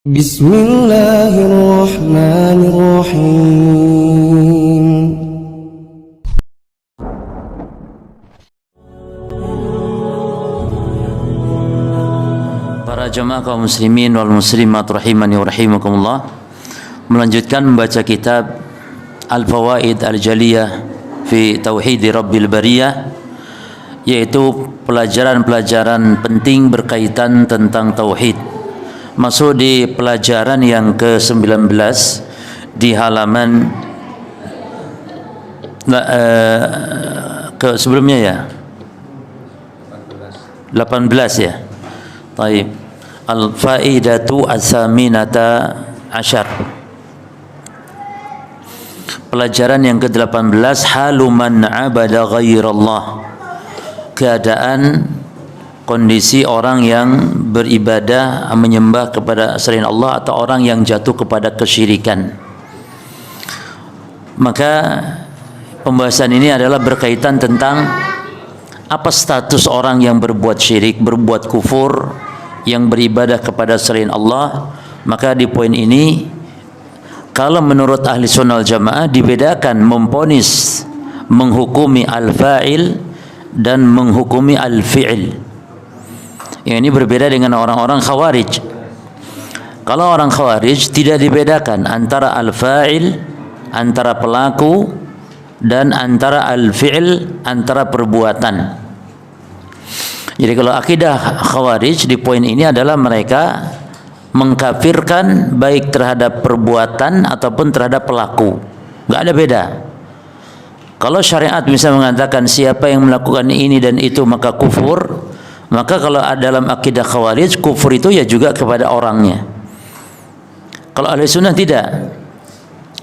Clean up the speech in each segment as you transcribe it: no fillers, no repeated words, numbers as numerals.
Bismillahirrahmanirrahim. Para jemaah kaum muslimin wal muslimat rahimani wa rahimakumullah, melanjutkan membaca kitab Al-Fawaid Al-Jaliyah fi Tauhid Rabbil Bariyah, yaitu pelajaran-pelajaran penting berkaitan tentang tauhid. Masuk di pelajaran yang ke-19 di halaman ke sebelumnya ya 18 ya. Baik. Al-faidatu as-saminata asyar. Pelajaran yang ke-18, halu man abada ghairallah. Keadaan kondisi orang yang beribadah menyembah kepada selain Allah atau orang yang jatuh kepada kesyirikan. Maka pembahasan ini adalah berkaitan tentang apa status orang yang berbuat syirik, berbuat kufur, yang beribadah kepada selain Allah. Maka di poin ini, kalau menurut ahli sunnah wal jamaah dibedakan memponis, menghukumi al-fa'il dan menghukumi al-fi'il. Yang ini berbeda dengan orang-orang khawarij. Kalau orang khawarij tidak dibedakan antara al-fa'il, antara pelaku, dan antara al-fi'il, antara perbuatan. Jadi kalau akidah khawarij di poin ini adalah mereka mengkafirkan baik terhadap perbuatan ataupun terhadap pelaku. Nggak ada beda. Kalau syariat bisa mengatakan siapa yang melakukan ini dan itu maka kufur, maka kalau dalam akidah khawarij, kufur itu ya juga kepada orangnya. Kalau ahli sunnah tidak,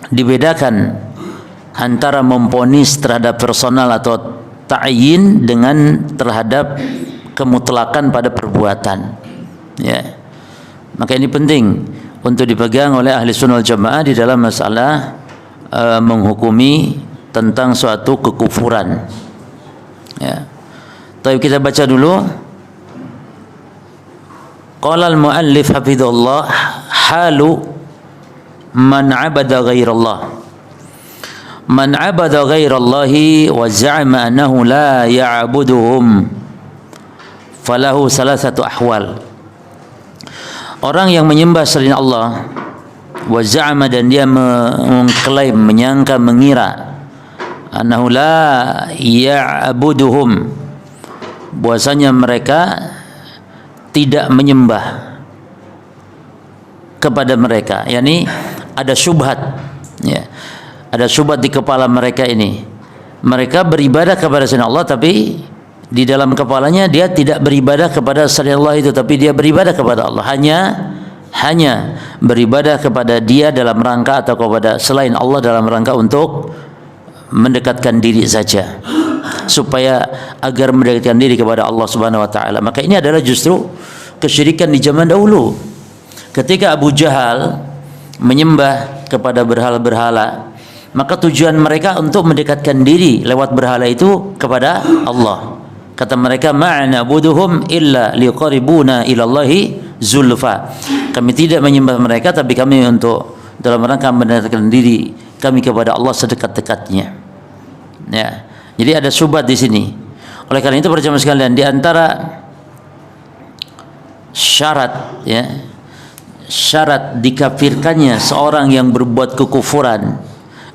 dibedakan antara memponis terhadap personal atau ta'yin dengan terhadap kemutlakan pada perbuatan. Ya. Maka ini penting untuk dipegang oleh ahli sunnah wal jamaah di dalam masalah menghukumi tentang suatu kekufuran. Ya. Tapi kita baca dulu. Qala al-muallif hafizahullah, halu man 'abada ghairallah. Man 'abada ghairallahi wa za'ama annahu la ya'buduhum falahu salasatu ahwal. Orang yang menyembah selain Allah, wa za'ama, dan dia mengklaim, menyangka, mengira, annahu la ya'buduhum, bahwasanya mereka tidak menyembah kepada mereka. Yani ada syubhat, ya. Ada syubhat di kepala mereka ini. Mereka beribadah kepada selain Allah, tapi di dalam kepalanya dia tidak beribadah kepada selain Allah itu, tapi dia beribadah kepada Allah. Hanya beribadah kepada dia dalam rangka atau kepada selain Allah dalam rangka untuk mendekatkan diri saja, supaya agar mendekatkan diri kepada Allah Subhanahu wa taala. Maka ini adalah justru kesyirikan di zaman dahulu. Ketika Abu Jahal menyembah kepada berhala-berhala, maka tujuan mereka untuk mendekatkan diri lewat berhala itu kepada Allah. Kata mereka, ma'ana buduhum illa liqaribuna ilallahi zulfa. Kami tidak menyembah mereka, tapi kami untuk dalam rangka mendekatkan diri kami kepada Allah sedekat-dekatnya. Ya. Jadi ada syubhat di sini. Oleh karena itu para jemaah sekalian, di antara syarat, ya, syarat dikafirkannya seorang yang berbuat kekufuran,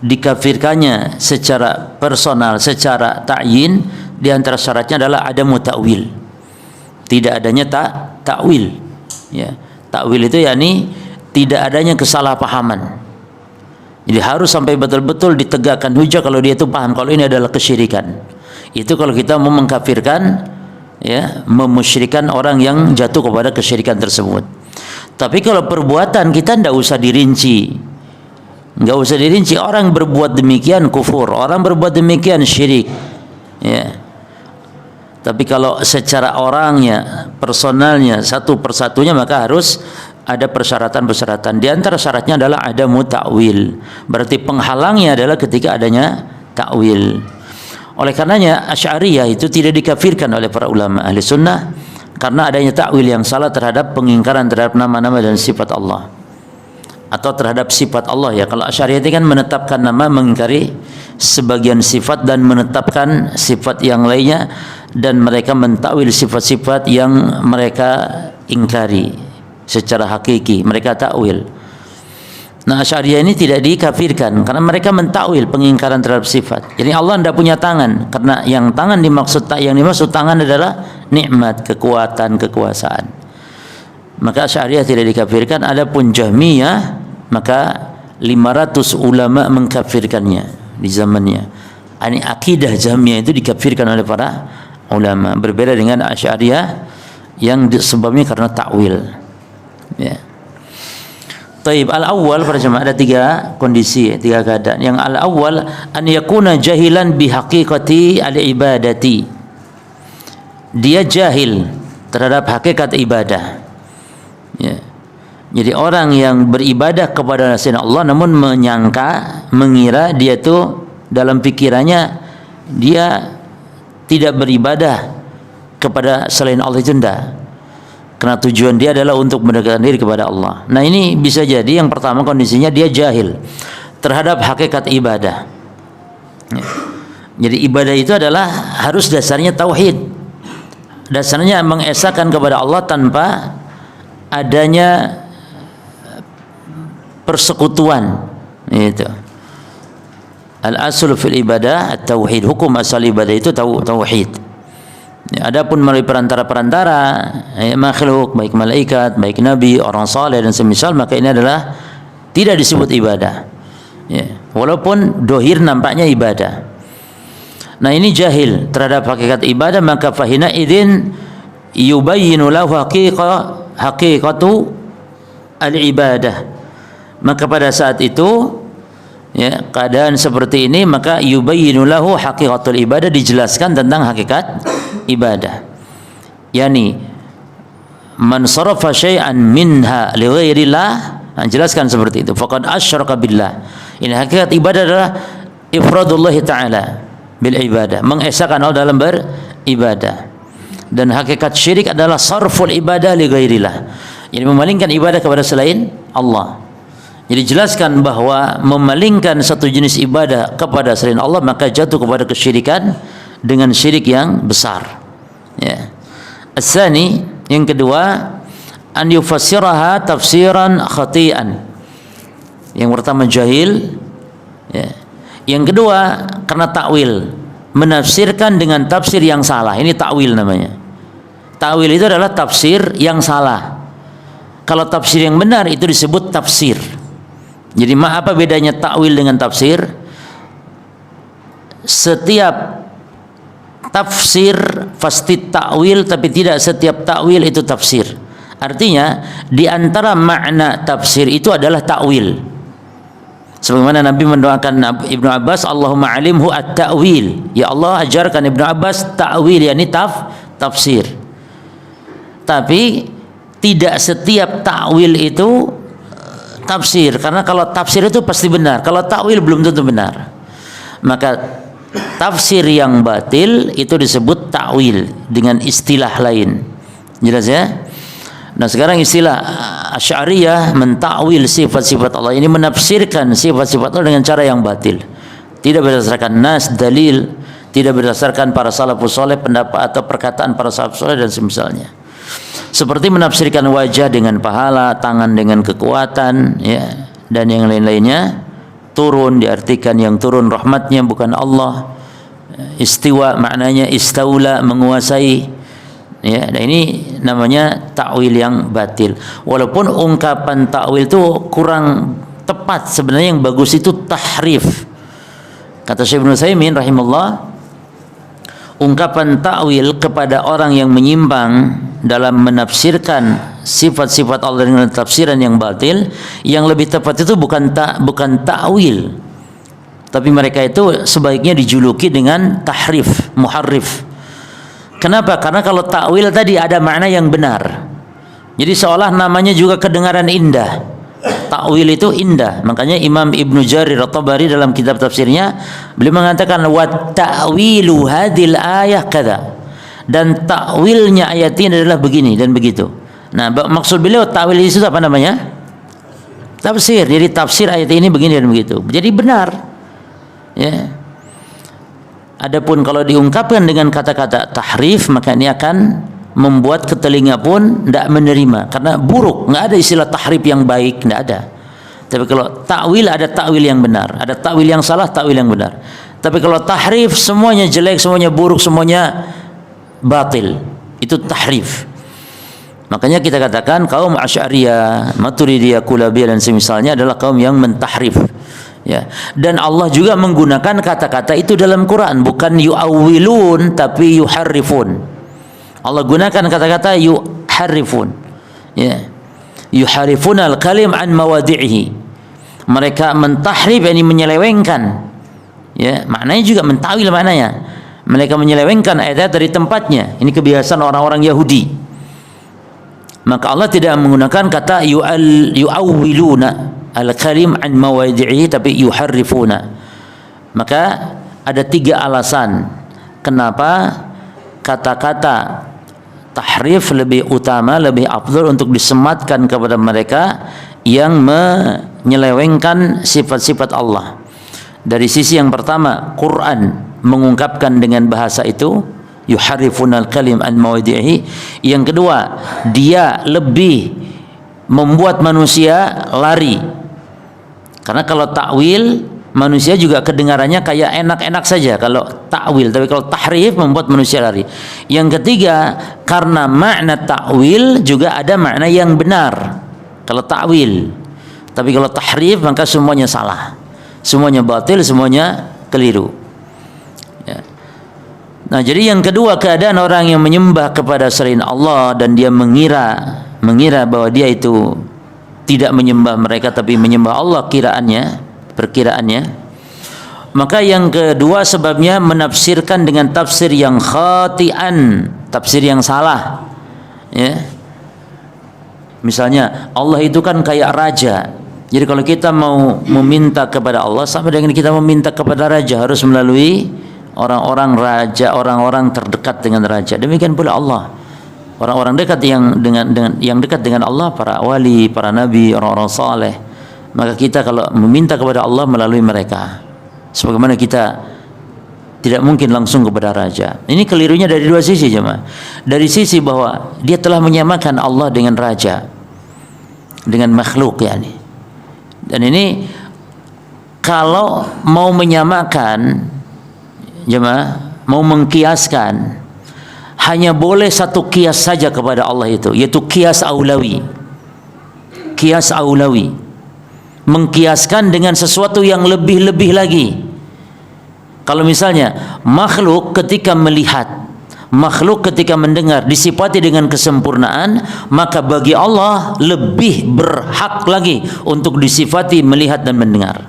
dikafirkannya secara personal, secara ta'yin, di antara syaratnya adalah ada ta'wil. Tidak adanya ta'wil. Ya. Ta'wil itu yakni tidak adanya kesalahpahaman. Jadi harus sampai betul-betul ditegakkan hujah kalau dia itu paham kalau ini adalah kesyirikan. Itu kalau kita mau mengkafirkan, ya, memusyrikan orang yang jatuh kepada kesyirikan tersebut. Tapi kalau perbuatan kita tidak usah dirinci. Enggak usah dirinci. Orang berbuat demikian kufur, orang berbuat demikian syirik. Ya. Tapi kalau secara orangnya, personalnya, satu persatunya, maka harus ada persyaratan-persyaratan. Di antara syaratnya adalah ada ta'wil. Berarti penghalangnya adalah ketika adanya ta'wil. Oleh karenanya Asy'ariyah itu tidak dikafirkan oleh para ulama ahli sunnah karena adanya ta'wil yang salah terhadap pengingkaran terhadap nama-nama dan sifat Allah. atau terhadap sifat Allah ya. Kalau Asy'ariyah kan menetapkan nama, mengingkari sebagian sifat dan menetapkan sifat yang lainnya, dan mereka mentakwil sifat-sifat yang mereka ingkari secara hakiki, mereka takwil. Nah, Asy'ariyah ini tidak dikafirkan karena mereka mentakwil pengingkaran terhadap sifat. Jadi Allah tidak punya tangan, karena yang dimaksud tangan adalah nikmat, kekuatan, kekuasaan. Maka Asy'ariyah tidak dikafirkan. Adapun Jahmiyah, maka 500 ulama mengkafirkannya di zamannya. Ini akidah Jahmiyah itu dikafirkan oleh para ulama. Berbeda dengan Asy'ariyah yang sebabnya karena takwil. Ya. Taib, al-awwal para jemaah ada 3 kondisi, 3 keadaan. Yang al-awwal an yakuna jahilan bi haqiqati al-ibadati. Dia jahil terhadap hakikat ibadah. Ya. Jadi orang yang beribadah kepada selain Allah namun mengira dia itu dalam pikirannya dia tidak beribadah kepada selain Allah itu tidak. Karena tujuan dia adalah untuk mendekatkan diri kepada Allah. Nah, ini bisa jadi yang pertama kondisinya dia jahil terhadap hakikat ibadah. Ya. Jadi ibadah itu adalah harus dasarnya tauhid. Dasarnya mengesahkan kepada Allah tanpa adanya persekutuan. Itu. Al-aslu fil ibadah at-tauhid. Hukum asal ibadah itu tauhid. Ya, adapun melalui perantara-perantara makhluk, baik malaikat, baik nabi, orang saleh dan semisal, maka ini adalah tidak disebut ibadah. Ya, walaupun dohir nampaknya ibadah. Nah, ini jahil terhadap hakikat ibadah, maka fahina idzin yubayyinu lahu haqiqatu al-ibadah. Maka pada saat itu ya, keadaan seperti ini, maka yubayyinu lahu haqiqatul ibadah, dijelaskan tentang hakikat ibadah. Yani man sarafa syai'an minha li ghairillah, jelaskan seperti itu, faqad asyraka billah. Ini hakikat ibadah adalah ifradullah taala bil ibadah, mengesahkan Allah dalam beribadah. Dan hakikat syirik adalah sarful ibadah li ghairillah, jadi memalingkan ibadah kepada selain Allah. Jadi jelaskan bahwa memalingkan satu jenis ibadah kepada selain Allah maka jatuh kepada kesyirikan dengan syirik yang besar. Ya. As-tsani, yang kedua, an yufassiraha tafsiran khati'an. Yang pertama jahil, ya. Yang kedua karena takwil, menafsirkan dengan tafsir yang salah. Ini takwil namanya. Takwil itu adalah tafsir yang salah. Kalau tafsir yang benar itu disebut tafsir. Jadi apa bedanya takwil dengan tafsir? Setiap tafsir pasti takwil, tapi tidak setiap takwil itu tafsir. Artinya di antara makna tafsir itu adalah takwil. Sebagaimana Nabi mendoakan Ibnu Abbas, Allahumma alimhu at-ta'wil. Ya Allah, ajarkan Ibnu Abbas takwil, yakni tafsir. Tapi tidak setiap takwil itu tafsir, karena kalau tafsir itu pasti benar, kalau takwil belum tentu benar. Maka tafsir yang batil itu disebut takwil dengan istilah lain. Jelas ya? Nah, sekarang istilah Asy'ariyah mentakwil sifat-sifat Allah, ini menafsirkan sifat-sifat Allah dengan cara yang batil. Tidak berdasarkan nas, dalil, tidak berdasarkan para salafus saleh, pendapat atau perkataan para salafus saleh dan semisalnya. Seperti menafsirkan wajah dengan pahala, tangan dengan kekuatan, ya, dan yang lain-lainnya. Turun diartikan yang turun rahmatnya, bukan Allah. Istiwa maknanya istaula, menguasai. Ya, dan ini namanya takwil yang batil. Walaupun ungkapan takwil itu kurang tepat, sebenarnya yang bagus itu tahrif. Kata Syekh Ibnu Utsaimin rahimahullah, ungkapan takwil kepada orang yang menyimpang dalam menafsirkan sifat-sifat Allah dengan tafsiran yang batil, yang lebih tepat itu bukan takwil, tapi mereka itu sebaiknya dijuluki dengan tahrif, muharrif. Kenapa? Karena kalau takwil tadi ada makna yang benar, jadi seolah namanya juga kedengaran indah. Takwil itu indah. Makanya Imam Ibnu Jarir At-Tabari dalam kitab tafsirnya beliau mengatakan wa ta'wilu hadhil ayah kada, dan takwilnya ayat ini adalah begini dan begitu. Nah, maksud beliau takwil itu apa namanya? Tafsir, jadi tafsir ayat ini begini dan begitu. Jadi benar. Ya. Adapun kalau diungkapkan dengan kata-kata tahrif, maka ini akan membuat ke telinga pun tidak menerima, karena buruk. Nggak ada istilah tahrif yang baik, nggak ada. Tapi kalau takwil, ada takwil yang benar, ada takwil yang salah, takwil yang benar. Tapi kalau tahrif, semuanya jelek, semuanya buruk, semuanya batil. Itu tahrif. Makanya kita katakan kaum Asy'ariyah, Maturidiyah, Kulabiyah dan semisalnya adalah kaum yang mentahrif. Ya. Dan Allah juga menggunakan kata-kata itu dalam Quran, bukan yu'awwilun tapi yuharrifun. Allah gunakan kata-kata yuharrifun. Ya. Yuharrifun al-kalim an mawadi'ihi. Mereka mentahrif, yakni menyelewengkan. Ya, maknanya juga mentawil maknanya. Mereka menyelewengkan ayat-ayat dari tempatnya. Ini kebiasaan orang-orang Yahudi. Maka Allah tidak menggunakan kata yu'awwiluna al-kalim an mawadi'ihi, tapi yuharrifuna. Maka ada 3 alasan kenapa kata-kata tahrif lebih utama, lebih afdal untuk disematkan kepada mereka yang menyelewengkan sifat-sifat Allah. Dari sisi yang pertama, Quran mengungkapkan dengan bahasa itu, yuharrifunal kalim an mawadi'ihi. Yang kedua, dia lebih membuat manusia lari. Karena kalau takwil, manusia juga kedengarannya kayak enak-enak saja kalau takwil, tapi kalau tahrif membuat manusia lari. Yang ketiga, karena makna takwil juga ada makna yang benar kalau takwil. Tapi kalau tahrif maka semuanya salah, semuanya batil, semuanya keliru. Ya. Nah, jadi yang kedua, keadaan orang yang menyembah kepada selain Allah dan dia mengira bahwa dia itu tidak menyembah mereka tapi menyembah Allah perkiraannya. Maka yang kedua sebabnya menafsirkan dengan tafsir yang khati'an, tafsir yang salah. Ya. Misalnya Allah itu kan kayak raja. Jadi kalau kita mau meminta kepada Allah sama dengan kita meminta kepada raja, harus melalui orang-orang raja, orang-orang terdekat dengan raja. Demikian pula Allah. Orang-orang dekat yang dekat dengan Allah, para wali, para nabi, orang-orang saleh. Maka kita kalau meminta kepada Allah melalui mereka. Sebagaimana kita tidak mungkin langsung kepada raja. Ini kelirunya dari 2 sisi, jemaah. Dari sisi bahwa dia telah menyamakan Allah dengan raja, dengan makhluk, yakni. Dan ini kalau mau menyamakan, jemaah, mau mengkiaskan, hanya boleh satu kias saja kepada Allah itu, yaitu kias aulawi. Kias aulawi, mengkiaskan dengan sesuatu yang lebih-lebih lagi. Kalau misalnya makhluk ketika melihat, makhluk ketika mendengar disifati dengan kesempurnaan, maka bagi Allah lebih berhak lagi untuk disifati melihat dan mendengar.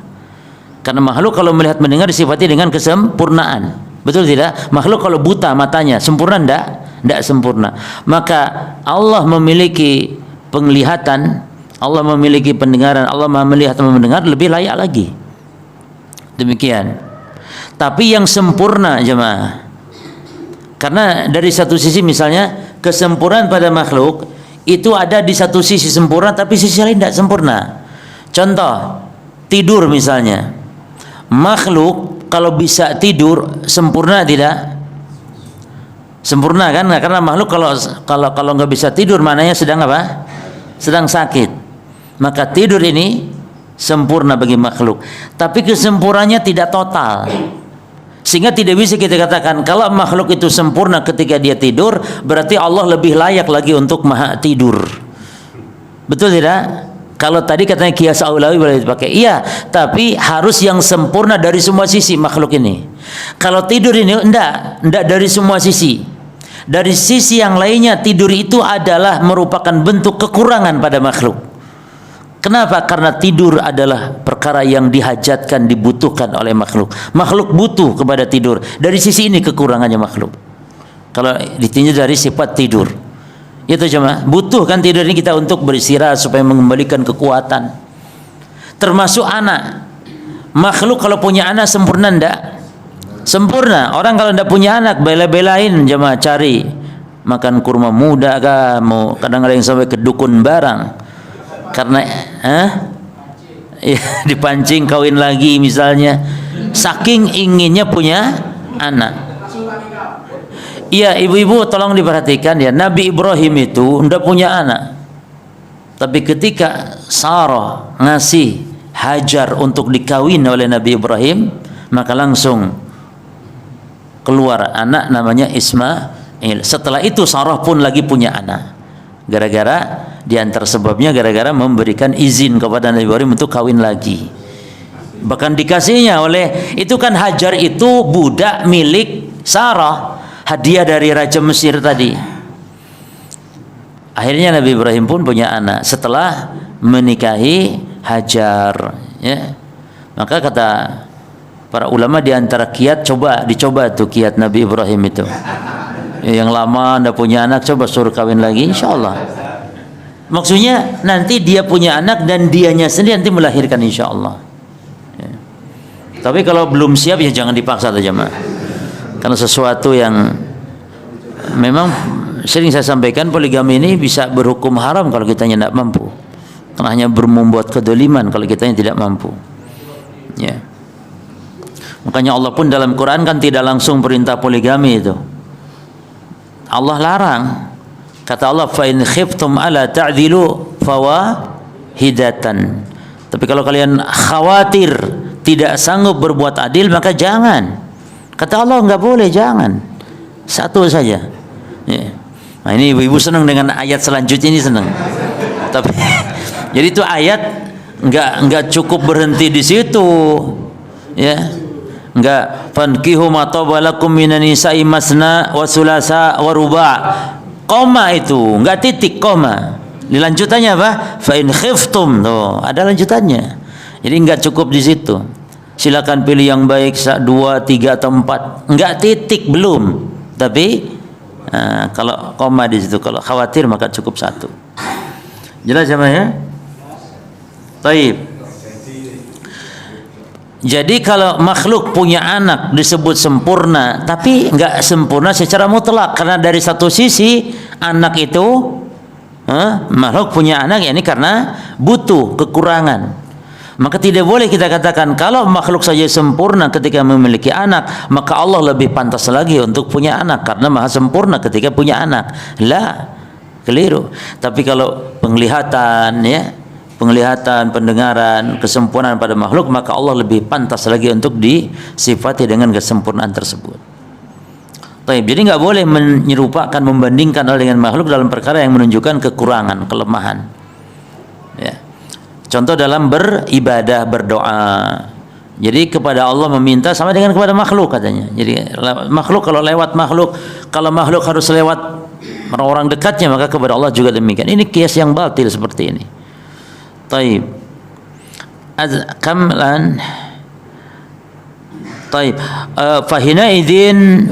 Karena makhluk kalau melihat mendengar disifati dengan kesempurnaan. Betul tidak? Makhluk kalau buta matanya, sempurna enggak? Enggak sempurna. Maka Allah memiliki penglihatan, Allah memiliki pendengaran, Allah Maha melihat dan mendengar, lebih layak lagi. Demikian. Tapi yang sempurna, jemaah. Karena dari satu sisi misalnya kesempurnaan pada makhluk itu ada di satu sisi sempurna, tapi sisi lain tidak sempurna. Contoh, tidur misalnya. Makhluk kalau bisa tidur sempurna tidak? Sempurna kan? Karena makhluk kalau nggak bisa tidur maknanya sedang apa? Sedang sakit. Maka tidur ini sempurna bagi makhluk. Tapi kesempurnaannya tidak total. Sehingga tidak bisa kita katakan kalau makhluk itu sempurna ketika dia tidur, berarti Allah lebih layak lagi untuk maha tidur. Betul tidak? Kalau tadi katanya kias aulawi boleh dipakai, iya, tapi harus yang sempurna dari semua sisi makhluk ini. Kalau tidur ini enggak dari semua sisi. Dari sisi yang lainnya, tidur itu adalah merupakan bentuk kekurangan pada makhluk. Kenapa? Karena tidur adalah perkara yang dihajatkan, dibutuhkan oleh makhluk. Makhluk butuh kepada tidur. Dari sisi ini kekurangannya makhluk. Kalau ditinjau dari sifat tidur, itu cuma butuh kan tidur ini kita untuk beristirahat supaya mengembalikan kekuatan. Termasuk anak. Makhluk kalau punya anak sempurna enggak? Sempurna. Orang kalau enggak punya anak bela-belain jemaah cari makan kurma muda kah, mau kadang ada yang sampai ke dukun barang. Karena ya, dipancing kawin lagi misalnya, saking inginnya punya anak. Iya, ibu-ibu tolong diperhatikan ya, Nabi Ibrahim itu tidak punya anak, tapi ketika Sarah ngasih Hajar untuk dikawin oleh Nabi Ibrahim, maka langsung keluar anak namanya Ismail. Setelah itu Sarah pun lagi punya anak. Gara-gara diantar sebabnya gara-gara memberikan izin kepada Nabi Ibrahim untuk kawin lagi. Bahkan dikasihnya oleh, itu kan Hajar itu budak milik Sarah, hadiah dari Raja Mesir tadi. Akhirnya Nabi Ibrahim pun punya anak setelah menikahi Hajar, ya. Maka kata para ulama di antara kiat, dicoba tuh kiat Nabi Ibrahim itu. Yang lama ndak punya anak, coba suruh kawin lagi, insyaallah. Maksudnya nanti dia punya anak dan dianya sendiri nanti melahirkan, insyaallah. Ya. Tapi kalau belum siap ya jangan dipaksa saja, Mak. Karena sesuatu yang memang sering saya sampaikan, poligami ini bisa berhukum haram kalau kitanya tidak mampu. Karena hanya membuat kedoliman kalau kitanya tidak mampu. Ya. Makanya Allah pun dalam Quran kan tidak langsung perintah poligami itu. Allah larang. Kata Allah, fa in khiftum ala ta'dilu fawahidatan. Tapi kalau kalian khawatir tidak sanggup berbuat adil, maka jangan. Kata Allah, enggak boleh, jangan. Satu saja. Ya. Nah, ini ibu-ibu senang dengan ayat selanjutnya ini, senang. Tapi jadi itu ayat enggak cukup berhenti di situ. Ya. Enggak, fankihu ma tabalakum minan nisa'i masna wa sulasa wa ruba'. Koma itu, enggak titik, koma. Dilanjutannya apa? Fa in khiftum. Tuh, ada lanjutannya. Jadi enggak cukup di situ. Silakan pilih yang baik 2, 3 atau 4. Enggak titik, belum. Tapi kalau koma di situ, kalau khawatir maka cukup 1. Jelas ya, ya? Baik. Jadi kalau makhluk punya anak disebut sempurna, tapi enggak sempurna secara mutlak, karena dari satu sisi anak itu makhluk punya anak ya ini karena butuh, kekurangan. Maka tidak boleh kita katakan kalau makhluk saja sempurna ketika memiliki anak, maka Allah lebih pantas lagi untuk punya anak karena maha sempurna ketika punya anak. Lah, keliru. Tapi kalau penglihatan, ya, penglihatan, pendengaran, kesempurnaan pada makhluk, maka Allah lebih pantas lagi untuk disifati dengan kesempurnaan tersebut. Jadi nggak boleh menyerupakan, membandingkan Allah dengan makhluk dalam perkara yang menunjukkan kekurangan, kelemahan. Ya. Contoh dalam beribadah, berdoa. Jadi kepada Allah meminta sama dengan kepada makhluk katanya. Jadi makhluk kalau lewat makhluk, kalau makhluk harus lewat orang-orang dekatnya, maka kepada Allah juga demikian. Ini kias yang batil seperti ini. طيب كملا طيب فحينئذ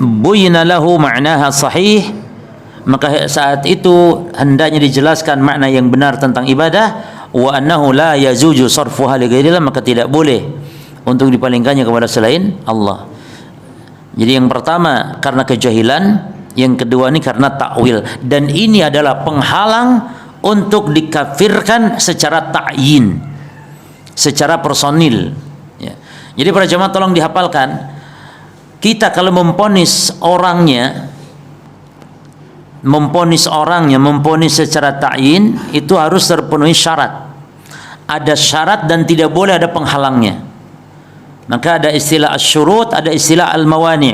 بين له معناها صحيح. Maka saat itu hendaknya dijelaskan makna yang benar tentang ibadah, wa annahu la yajuzu sarfuha li ghairillah, maka tidak boleh untuk dipalingkannya kepada selain Allah. Jadi yang pertama karena kejahilan, yang kedua ini karena takwil, dan ini adalah penghalang untuk dikafirkan secara ta'yin, secara personil. Ya. Jadi para jemaah tolong dihafalkan, kita kalau memponis orangnya, memponis secara ta'yin, itu harus terpenuhi syarat. Ada syarat dan tidak boleh ada penghalangnya. Maka ada istilah asyurut, ada istilah al-mawani'.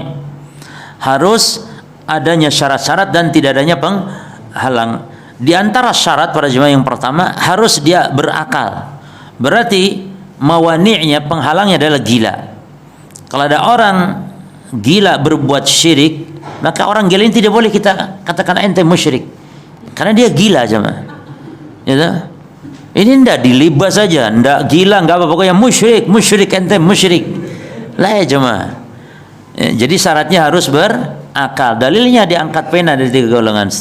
Harus adanya syarat-syarat dan tidak adanya penghalang. Di antara syarat para jemaah yang pertama, harus dia berakal. Berarti mawani'nya, penghalangnya adalah gila. Kalau ada orang gila berbuat syirik, maka orang gila ini tidak boleh kita katakan ente musyrik, karena dia gila jemaah. Ya, ini ndak dilibas saja, ndak gila, nggak apa, pokoknya musyrik ente musyrik. Lah ya jemaah. Ya, jadi syaratnya harus berakal. Dalilnya diangkat pena dari 3 golongan.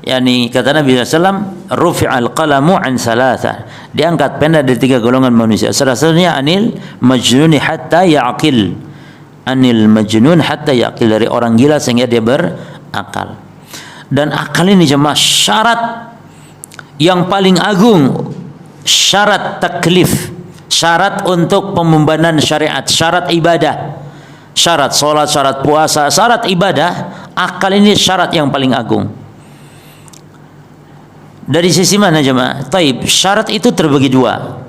Yani kata Nabi SAW, rufi'al qalamu an salasa, diangkat pena dari 3 golongan manusia. Salah satunya anil majnuni hatta ya'qil, anil majnun hatta ya'qil, dari orang gila sehingga dia berakal. Dan akal ini jemaah syarat yang paling agung, syarat taklif, Syarat untuk pembebanan syariat, syarat ibadah, syarat sholat, syarat puasa, syarat ibadah, akal ini syarat yang paling agung. Dari sisi mana jemaah? Taib, syarat itu terbagi dua.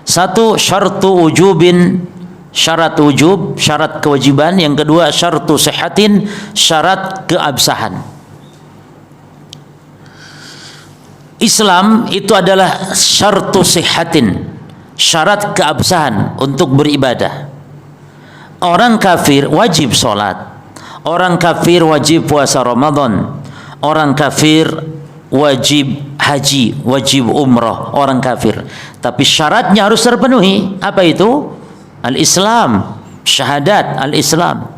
Satu, syartu wujubin, syarat wujub, syarat kewajiban. Yang kedua, syartu sihatin, syarat keabsahan. Islam itu adalah syartu sihatin, syarat keabsahan untuk beribadah. Orang kafir wajib sholat, orang kafir wajib puasa Ramadan, orang kafir wajib haji, wajib umrah, orang kafir. Tapi syaratnya harus terpenuhi. Apa itu? Al-Islam, syahadat al-Islam.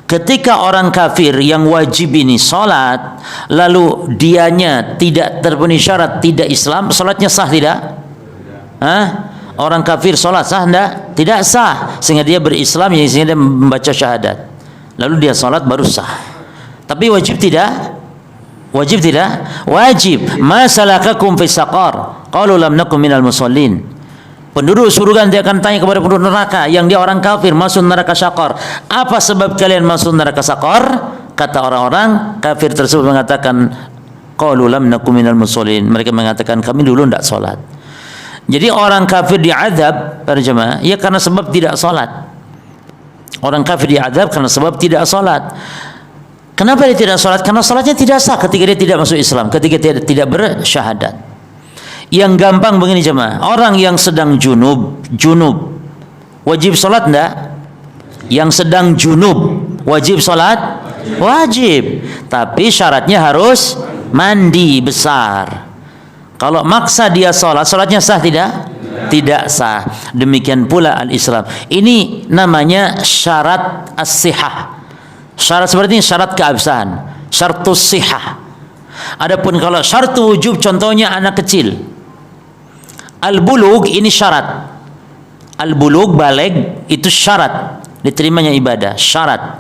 Ketika orang kafir yang wajib ini sholat, lalu dianya tidak terpenuhi syarat, tidak Islam, sholatnya sah tidak? Hah? Orang kafir sholat sah tidak? Tidak sah. Sehingga dia berislam, sehingga dia membaca syahadat, lalu dia sholat baru sah. Tapi wajib tidak? Wajib tidak? Wajib. Ma salakakum fis saqar? Qalu lam nakum minal musallin. Penduduk surga dia akan tanya kepada penduduk neraka yang dia orang kafir masuk neraka syaqar. Apa sebab kalian masuk neraka syaqar? Kata orang-orang kafir tersebut mengatakan, qalu lam nakum minal musallin. Mereka mengatakan kami dulu tidak salat. Jadi orang kafir diazab para jemaah ya karena sebab tidak salat. Orang kafir diazab karena sebab tidak salat. Kenapa dia tidak salat? Karena salatnya tidak sah ketika dia tidak masuk Islam, ketika dia tidak bersyahadat. Yang gampang begini jemaah, orang yang sedang junub wajib salat enggak? Yang sedang junub wajib salat? Wajib. Tapi syaratnya harus mandi besar. Kalau maksa dia salat, salatnya sah tidak? Tidak sah. Demikian pula al-Islam. Ini namanya syarat as-sihah. Syarat seperti ini syarat keabsahan, syartus sihah. Adapun kalau syartu wujub contohnya anak kecil. Al-bulug ini syarat. Al-bulug baligh itu syarat diterimanya ibadah, syarat.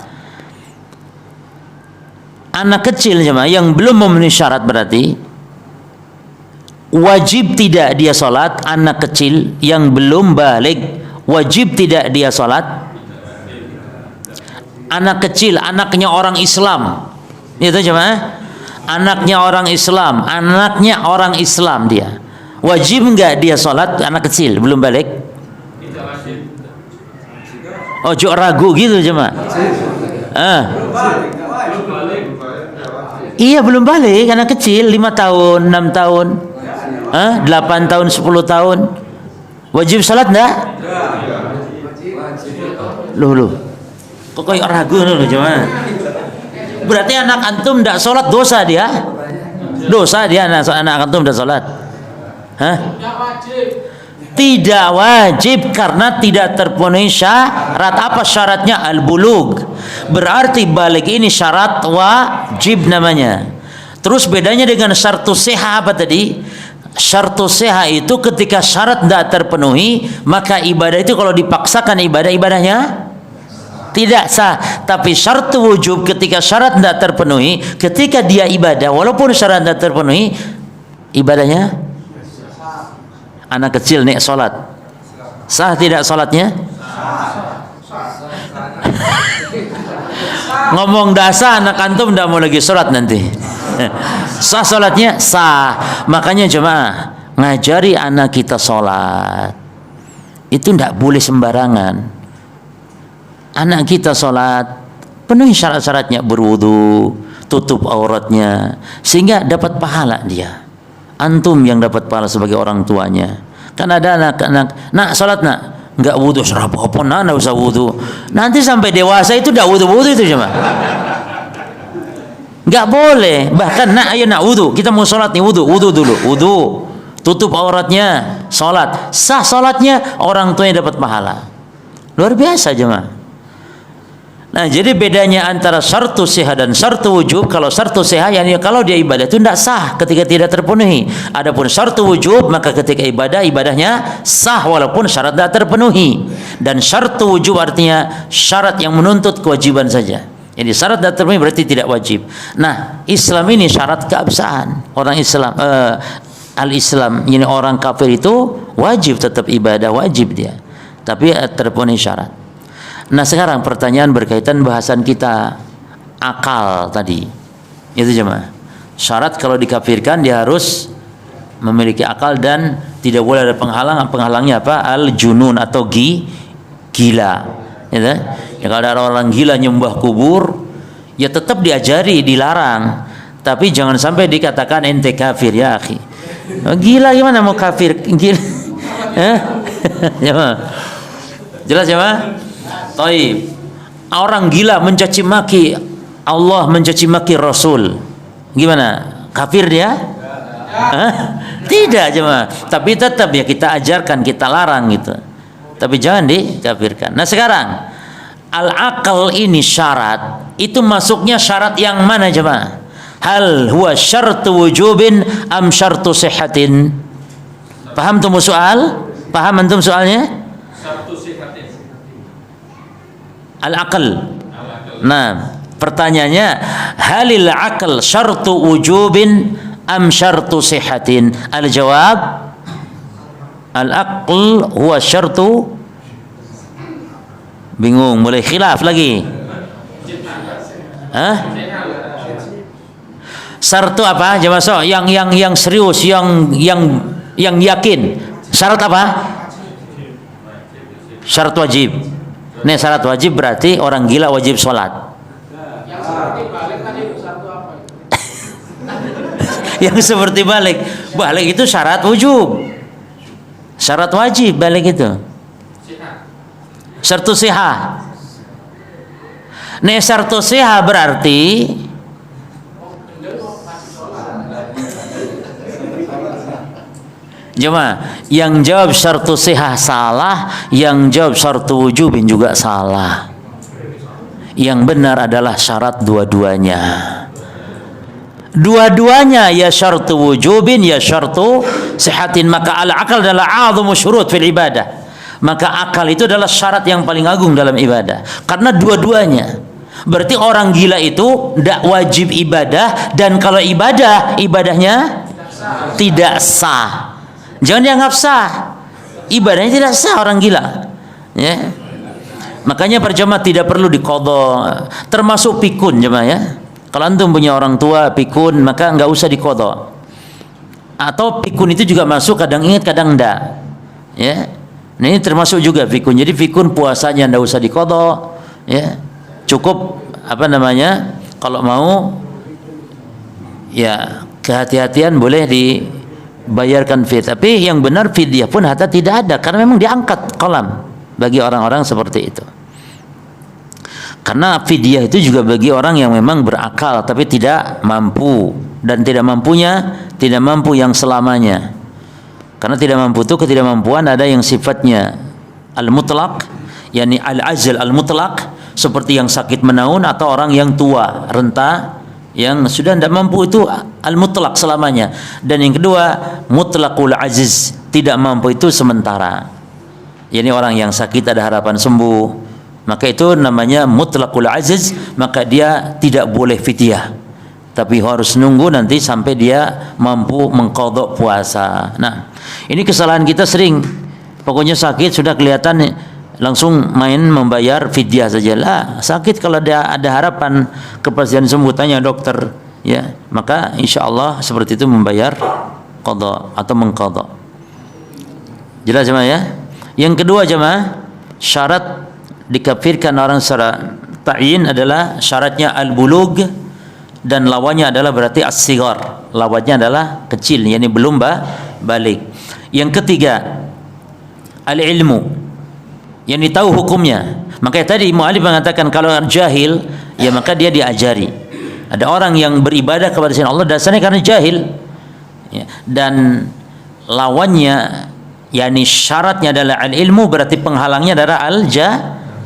Anak kecil jemaah yang belum memenuhi syarat berarti wajib tidak dia salat. Anak kecil yang belum baligh wajib tidak dia salat. Anak kecil, anaknya orang Islam, itu jemaah, anaknya orang Islam, anaknya orang Islam dia wajib enggak dia salat? Anak kecil belum balik? Ojo ragu gitu jemaah. Iya belum balik, anak kecil 5 tahun, 6 tahun, 8 tahun, 10 tahun wajib salat enggak? Loh. Kok kayak ragu loh jemaah? Berarti anak antum tidak sholat dosa dia? Dosa dia anak antum tidak sholat? Hah? Tidak wajib karena tidak terpenuhi syarat. Apa syaratnya? Al-bulug. Berarti balik ini syarat wajib namanya. Terus bedanya dengan syartus sihah apa tadi? Syartus sihah itu ketika syarat tidak terpenuhi, maka ibadah itu kalau dipaksakan ibadahnya tidak sah. Tapi syartu wujub ketika syarat tidak terpenuhi, ketika dia ibadah walaupun syarat tidak terpenuhi, ibadahnya anak kecil nih salat sah tidak salatnya? Ngomong dasar anak antum tidak mau lagi salat nanti. Sah salatnya? Sah. Makanya jemaah ngajari anak kita salat itu tidak boleh sembarangan. Anak kita sholat penuhi syarat-syaratnya, berwudu, tutup auratnya, sehingga dapat pahala dia. Antum yang dapat pahala sebagai orang tuanya. Kan ada anak-anak, nak sholat nak, nggak wudu, serap apa, nak nggak usah wudu. Nanti sampai dewasa itu nggak wudu itu cuma. Nggak boleh. Bahkan nak ayo nak wudu, kita mau sholat nih wudu dulu, wudu, tutup auratnya, sholat, sah sholatnya, orang tuanya dapat pahala. Luar biasa jemaah. Nah, jadi bedanya antara syartu sihah dan syartu wujub. Kalau syartu sihah yakni kalau dia ibadah itu tidak sah ketika tidak terpenuhi. Adapun syartu wujub maka ketika ibadahnya sah walaupun syarat tidak terpenuhi. Dan syartu wujub artinya syarat yang menuntut kewajiban saja. Jadi syarat tidak terpenuhi berarti tidak wajib. Nah, Islam ini syarat keabsahan. Orang Islam al-Islam. Ini orang kafir itu wajib tetap ibadah, wajib dia, tapi terpenuhi syarat. Nah sekarang pertanyaan berkaitan bahasan kita akal tadi, itu jemaah. Syarat kalau dikafirkan dia harus memiliki akal dan tidak boleh ada penghalang. Penghalangnya apa? Al-junun atau gila. Ya, ya kalau ada orang gila nyembah kubur, ya tetap diajari, dilarang. Tapi jangan sampai dikatakan ente kafir ya akhi. Gila gimana mau kafir? Gila. Jelas ya, Pak? Taib. Orang gila mencaci maki Allah, mencaci maki Rasul. Gimana? Kafir dia? Tidak jemaah. Tapi tetap ya kita ajarkan, kita larang gitu. Tapi jangan dikafirkan. Nah sekarang al-aql ini syarat, itu masuknya syarat yang mana jemaah? Hal huwa syartu wujubin am syartu sihhatin? Paham tuh soal? Paham antum soalnya? Syartu sihhatin. Al-aql. Nah, pertanyaannya halil aql syartu wujubin am syartu sihhatin? Al-jawab al-aql huwa syartu. Bingung, mulai khilaf lagi. Hah? Syartu apa? Jawab so, yang serius, yang yakin. Syarat apa? Syarat wajib. Nih syarat wajib berarti orang gila wajib sholat. Yang seperti balik. Balik itu syarat wujub. Syarat wajib balik itu. Syartu sihah. Nih syartu sihah berarti jemaah, yang jawab syartu sihah salah, yang jawab syartu wujubin juga salah. Yang benar adalah syarat dua-duanya. Dua-duanya ya syartu wujubin ya syartu sihatin. Maka al-aqal adalah a'dhamu syurut fil ibadah. Maka akal itu adalah syarat yang paling agung dalam ibadah. Karena dua-duanya. Berarti orang gila itu tidak wajib ibadah, dan kalau ibadah, ibadahnya tidak sah. Jangan dianggap sah. Ibadahnya tidak sah orang gila. Ya. Makanya berjamaah tidak perlu diqadha. Termasuk pikun jemaah ya. Kalau antum punya orang tua pikun, maka enggak usah diqadha. Atau pikun itu juga masuk, kadang ingat kadang enggak. Ya. Nah ini termasuk juga pikun. Jadi pikun puasanya enggak usah diqadha, ya. Cukup apa namanya? Kalau mau ya kehati-hatian boleh dibayarkan fidyah. Tapi yang benar fidyah pun hatta tidak ada, karena memang diangkat kolam bagi orang-orang seperti itu. Karena fidyah itu juga bagi orang yang memang berakal tapi tidak mampu, dan tidak mampu yang selamanya. Karena tidak mampu itu ketidakmampuan ada yang sifatnya al-mutlaq, yakni al-ajal al-mutlaq, seperti yang sakit menaun, atau orang yang tua, renta, yang sudah tidak mampu, itu al-mutlaq selamanya. Dan yang kedua mutlaqul aziz, tidak mampu itu sementara. Yani orang yang sakit ada harapan sembuh, maka itu namanya mutlaqul aziz, maka dia tidak boleh fidyah, tapi harus nunggu nanti sampai dia mampu mengqadha puasa. Nah, ini kesalahan kita sering. Pokoknya sakit sudah kelihatan langsung main membayar fidyah saja. Lah, sakit kalau ada harapan kepastian sembuh, tanya dokter, ya, maka insyaallah seperti itu membayar qadha atau mengqadha. Jelas jemaah ya? Yang kedua jemaah, syarat dikafirkan orang secara ta'yin adalah syaratnya al-bulugh, dan lawannya adalah berarti as-sighar. Lawannya adalah kecil, yakni belum balik. Yang ketiga al-ilmu, yakni tahu hukumnya. Makanya tadi mu'alif mengatakan kalau jahil, ya maka dia diajari. Ada orang yang beribadah kepada selain Allah dasarnya karena jahil, ya. Dan lawannya, yakni syaratnya adalah al-ilmu, berarti penghalangnya adalah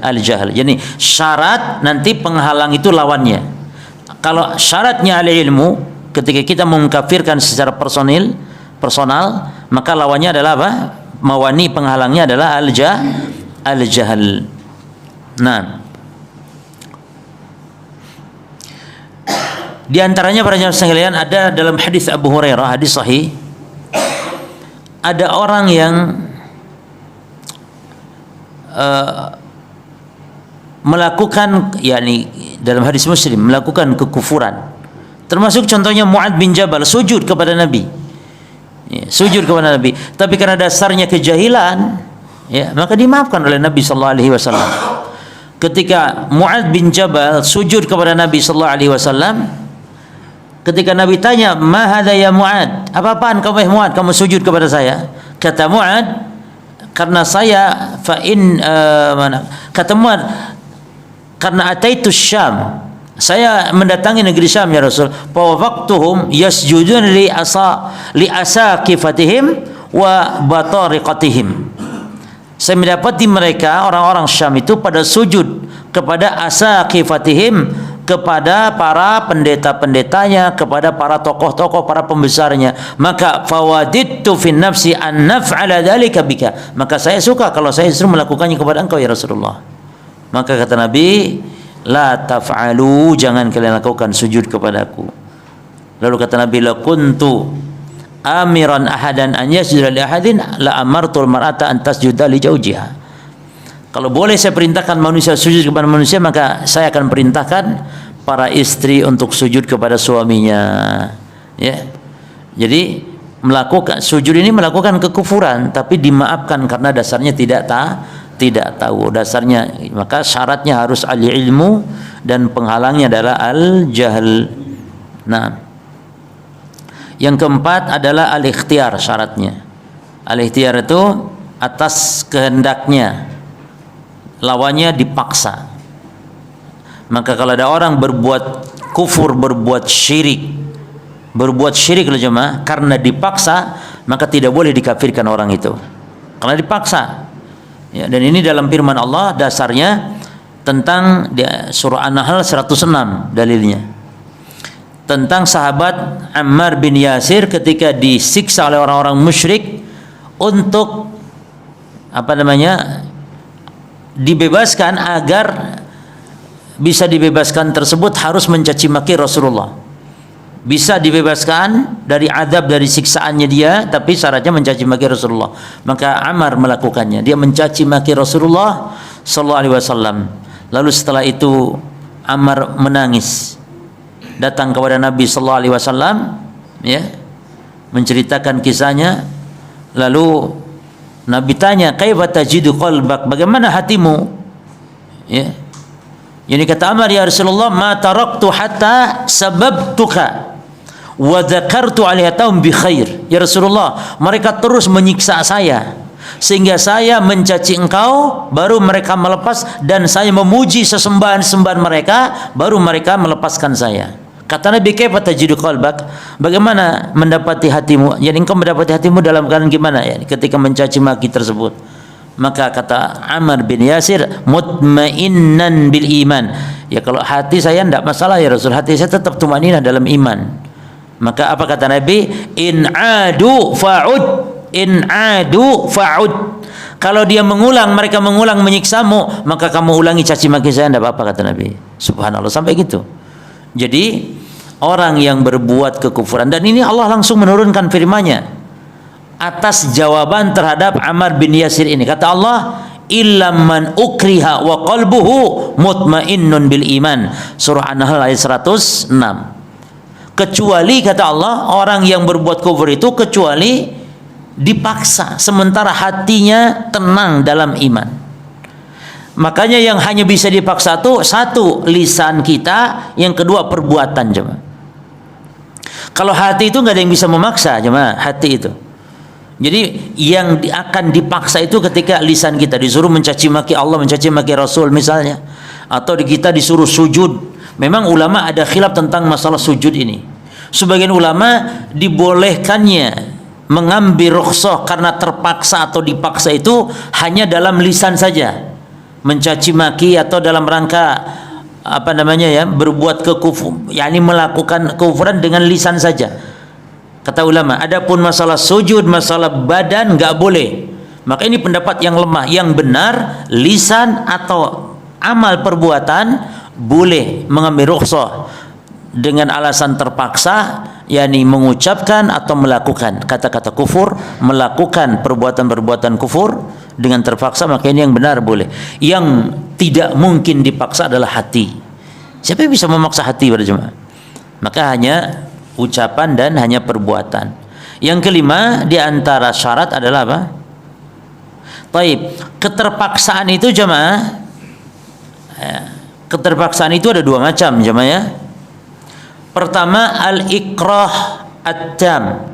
al-jahl. Jadi syarat nanti penghalang itu lawannya. Kalau syaratnya al-ilmu, ketika kita mengkafirkan secara personal, maka lawannya adalah apa? Mawani penghalangnya adalah al-jahl. Nah, di antaranya para jemaah sekalian ada dalam hadis Abu Hurairah, hadis sahih, ada orang yang melakukan, yakni dalam hadis Muslim, melakukan kekufuran. Termasuk contohnya Mu'adz bin Jabal sujud kepada Nabi. Ya, sujud kepada Nabi, tapi karena dasarnya kejahilan, ya, maka dimaafkan oleh Nabi sallallahu alaihi wasallam. Ketika Mu'adz bin Jabal sujud kepada Nabi sallallahu alaihi wasallam, ketika Nabi tanya, "Ma hadza ya Mu'adz?" Apa-apaan kamu Mu'adz, kamu sujud kepada saya? Kata Mu'adz, karena saya kata Mu'adz, karena ataitu Syam, saya mendatangi negeri Syam ya Rasul, fa waqtuhum yasjudun li asaqifatihim wa batariqatihim. Saya mendapati mereka orang-orang Syam itu pada sujud kepada asaqifatihim, kepada para pendeta-pendetanya, kepada para tokoh-tokoh, para pembesarnya. Maka fawadittu fin nafsi an naf'ala dzalika bika. Maka saya suka kalau saya justru melakukannya kepada engkau ya Rasulullah. Maka kata Nabi, la taf'alu, jangan kalian lakukan sujud kepadaku. Lalu kata Nabi, la kuntu amiran ahadan an yasjuda li ahadin la amartul mar'ata an tasjuda li zawjiha. Kalau boleh saya perintahkan manusia sujud kepada manusia, maka saya akan perintahkan para istri untuk sujud kepada suaminya. Ya. Jadi melakukan sujud ini melakukan kekufuran, tapi dimaafkan karena dasarnya tidak tahu dasarnya. Maka syaratnya harus ahli ilmu dan penghalangnya adalah al-jahl. Nah, yang keempat adalah al-ikhtiyar syaratnya. Al-ikhtiyar itu atas kehendaknya, lawannya dipaksa. Maka kalau ada orang berbuat kufur, berbuat syirik loh jemaah, karena dipaksa, maka tidak boleh dikafirkan orang itu karena dipaksa. Ya, dan ini dalam firman Allah dasarnya tentang surah An-Nahl 106 dalilnya. Tentang sahabat Ammar bin Yasir ketika disiksa oleh orang-orang musyrik untuk dibebaskan, agar bisa dibebaskan tersebut harus mencaci maki Rasulullah. Bisa dibebaskan dari adab, dari siksaannya dia, tapi syaratnya mencaci maki Rasulullah. Maka Ammar melakukannya. Dia mencaci maki Rasulullah sallallahu alaihi wasallam. Lalu setelah itu Ammar menangis, datang kepada Nabi sallallahu alaihi wasallam, ya, menceritakan kisahnya. Lalu Nabi tanya, "Kaifa tajidu qalbak?" Bagaimana hatimu? Ya. Jadi kata Ammar, "Ya Rasulullah, ma taraktu hatta sababtuka wa dzakartu 'alaihim bi khair." Ya Rasulullah, mereka terus menyiksa saya sehingga saya mencaci engkau, baru mereka melepas, dan saya memuji sesembahan-sembahan mereka, baru mereka melepaskan saya. Kata Nabi, "Kaifa tajidu qalbak?" Bagaimana mendapati hatimu? Jadi engkau mendapati hatimu dalam keadaan gimana ya ketika mencaci maki tersebut? Maka kata Ammar bin Yasir, "Mutmainnan bil iman." Ya, kalau hati saya tidak masalah ya Rasul, hati saya tetap tumaninah dalam iman. Maka apa kata Nabi? In adu fa'ud. Kalau dia mereka mengulang menyiksamu, maka kamu ulangi caci maki saya, tidak apa-apa kata Nabi. Subhanallah, sampai gitu. Jadi orang yang berbuat kekufuran, dan ini Allah langsung menurunkan firman-Nya atas jawaban terhadap Ammar bin Yasir ini. Kata Allah, "Illa man ukriha wa qalbuhu mutmainnun bil iman." Surah An-Nahl ayat 106. Kecuali kata Allah, orang yang berbuat kufur itu kecuali dipaksa sementara hatinya tenang dalam iman. Makanya yang hanya bisa dipaksa itu satu, lisan kita, yang kedua perbuatan jemaah. Kalau hati itu nggak ada yang bisa memaksa jemaah, hati itu. Jadi yang akan dipaksa itu ketika lisan kita disuruh mencaci maki Allah, mencaci maki Rasul misalnya, atau kita disuruh sujud. Memang ulama ada khilaf tentang masalah sujud ini. Sebagian ulama dibolehkannya mengambil rukhsah karena terpaksa atau dipaksa itu hanya dalam lisan saja, mencaci maki atau dalam rangka berbuat kekufur, yakni melakukan kekufuran dengan lisan saja. Kata ulama, adapun masalah sujud, masalah badan nggak boleh. Maka ini pendapat yang lemah. Yang benar, lisan atau amal perbuatan boleh mengambil rukhsah dengan alasan terpaksa, yakni mengucapkan atau melakukan kata-kata kufur, melakukan perbuatan-perbuatan kufur dengan terpaksa, maka ini yang benar boleh. Yang tidak mungkin dipaksa adalah hati. Siapa yang bisa memaksa hati pada jemaah? Maka hanya ucapan dan hanya perbuatan. Yang kelima di antara syarat adalah apa? Taib. Keterpaksaan itu jemaah, keterpaksaan itu ada dua macam jemaah ya. Pertama al-ikrah at-tam,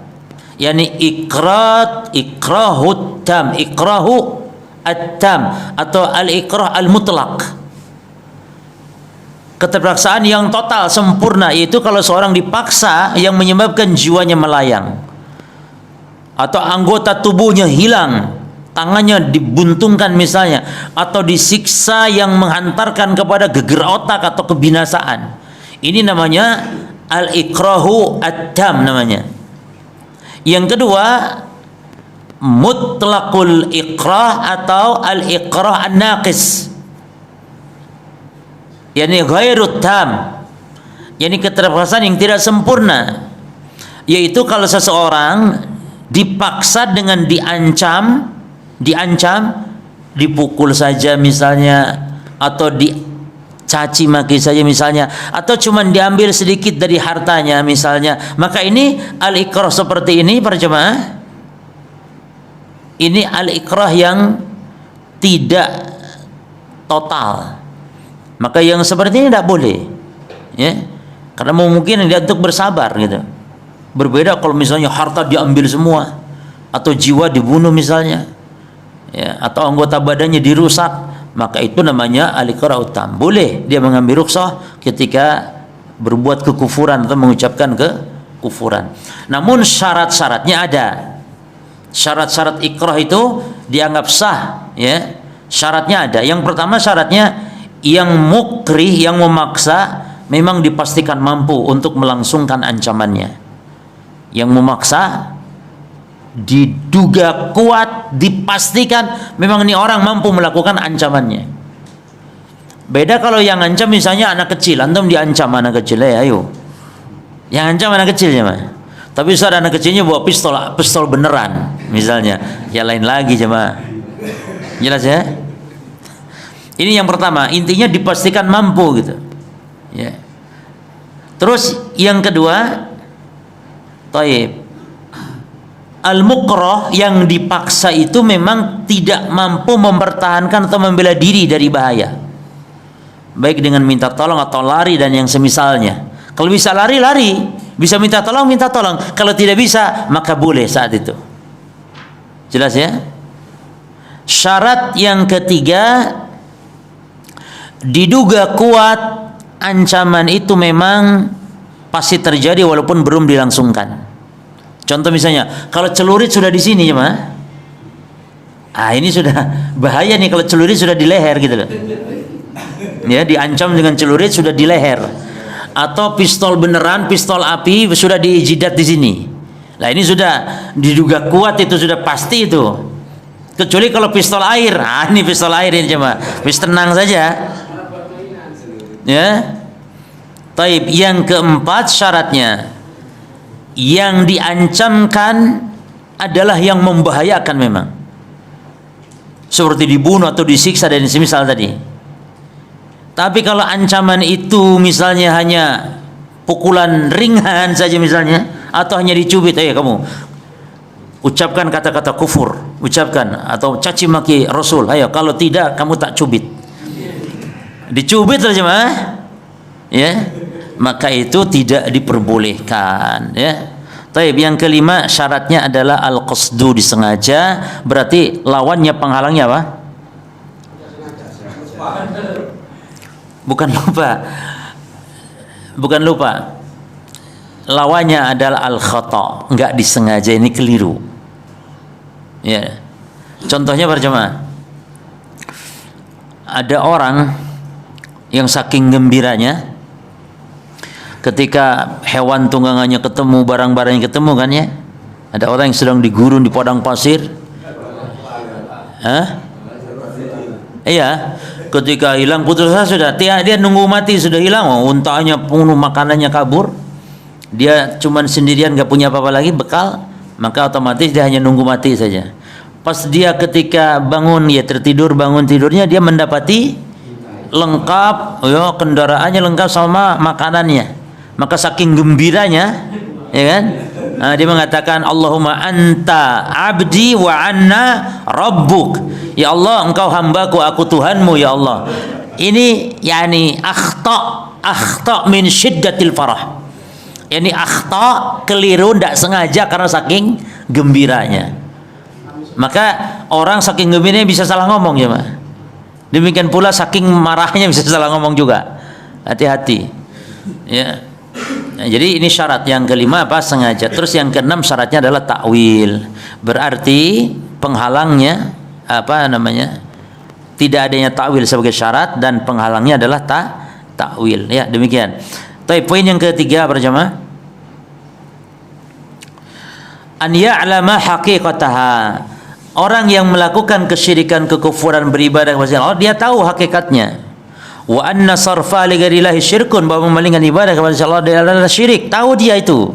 yakni ikrahu tam, ikrahu at-tam atau al-ikrah al-mutlaq. Keterpaksaan yang total sempurna, yaitu kalau seorang dipaksa yang menyebabkan jiwanya melayang atau anggota tubuhnya hilang, tangannya dibuntungkan misalnya, atau disiksa yang menghantarkan kepada geger otak atau kebinasaan. Ini namanya al-ikrahu at-tam namanya. Yang kedua mutlaqul ikrah atau al-ikrah an-naqis, yakni ghairut tam, yakni keterpaksaan yang tidak sempurna, yaitu kalau seseorang dipaksa dengan diancam, dipukul saja misalnya, atau dicaci maki saja misalnya, atau cuman diambil sedikit dari hartanya misalnya, maka ini al-ikrah seperti ini para jemaah, ini al-ikrah yang tidak total. Maka yang seperti ini tidak boleh, ya, karena mungkin dia untuk bersabar gitu. Berbeda kalau misalnya harta diambil semua, atau jiwa dibunuh misalnya, ya, atau anggota badannya dirusak, maka itu namanya al-ikrah utam. Boleh dia mengambil rukhsah ketika berbuat kekufuran atau mengucapkan kekufuran. Namun syarat-syaratnya ada. Syarat-syarat ikrah itu dianggap sah, ya. Syaratnya ada. Yang pertama syaratnya yang mukrih, yang memaksa memang dipastikan mampu untuk melangsungkan ancamannya. Yang memaksa diduga kuat, dipastikan memang ini orang mampu melakukan ancamannya. Beda kalau yang ancam misalnya anak kecil, antum diancam anak kecil, ayo. Yang ancam anak kecilnya mah. Tapi saat anak kecilnya bawa pistol beneran misalnya, ya lain lagi jemaah. Jelas ya? Ini yang pertama, intinya dipastikan mampu gitu. Ya. Terus yang kedua, taib. Al-mukrah yang dipaksa itu memang tidak mampu mempertahankan atau membela diri dari bahaya, baik dengan minta tolong atau lari dan yang semisalnya. Kalau bisa lari, bisa minta tolong. Kalau tidak bisa, maka boleh saat itu. Jelas ya? Syarat yang ketiga, diduga kuat ancaman itu memang pasti terjadi walaupun belum dilangsungkan. Contoh misalnya, kalau celurit sudah di sini ya mah, ini sudah bahaya nih kalau celurit sudah di leher gitu loh. Ya, diancam dengan celurit sudah di leher. Atau pistol beneran, pistol api sudah di jidat di sini. Lah ini sudah diduga kuat, itu sudah pasti itu. Kecuali kalau pistol air, ini pistol air ini cuma, tenang saja. Ya. Taib. Yang keempat syaratnya, yang diancamkan adalah yang membahayakan memang, seperti dibunuh atau disiksa dan semisal tadi. Tapi kalau ancaman itu misalnya hanya pukulan ringan saja misalnya, atau hanya dicubit, kamu ucapkan kata-kata kufur, ucapkan, atau caci maki Rasul, kalau tidak kamu tak cubit, dicubit saja mah, ya, maka itu tidak diperbolehkan, ya. Taib. Yang kelima syaratnya adalah al-qasdu, disengaja. Berarti lawannya, penghalangnya apa? Bukan lupa. Lawannya adalah al-khata, enggak disengaja, ini keliru. Ya. Contohnya berjemaah, ada orang yang saking gembiranya ketika hewan tunggangannya ketemu, barang-barangnya ketemu kan ya. Ada orang yang sedang digurun di padang pasir. Iya, ketika hilang putus asa sudah, dia nunggu mati sudah hilang, untanya penuh, makanannya kabur, dia cuman sendirian, gak punya apa-apa lagi bekal, maka otomatis dia hanya nunggu mati saja. Pas dia ketika bangun, ya tertidur, bangun tidurnya dia mendapati lengkap, ya kendaraannya lengkap sama makanannya, maka saking gembiranya, ya kan, nah, dia mengatakan Allahumma anta abdi wa anna rabbuk, ya Allah engkau hambaku, aku Tuhanmu ya Allah. Ini yani akhta min syiddatil farah, yani akhta, keliru, tidak sengaja karena saking gembiranya. Maka orang saking gembiranya bisa salah ngomong ya Pak. Demikian pula saking marahnya bisa salah ngomong juga. Hati-hati ya. Nah, jadi ini syarat yang kelima apa? Sengaja. Terus yang keenam syaratnya adalah takwil. Berarti penghalangnya apa namanya? Tidak adanya takwil sebagai syarat, dan penghalangnya adalah takwil. Ya, demikian. Tapi poin yang ketiga berjamaah, an ya'lama haqiqataha. Orang yang melakukan kesyirikan, kekufuran, beribadah kepada Allah, dia tahu hakikatnya. Wa anna sarfa li ghairillahi syirkun, bahwa memalingkan ibadah kepada Allah adalah syirik, tahu dia itu.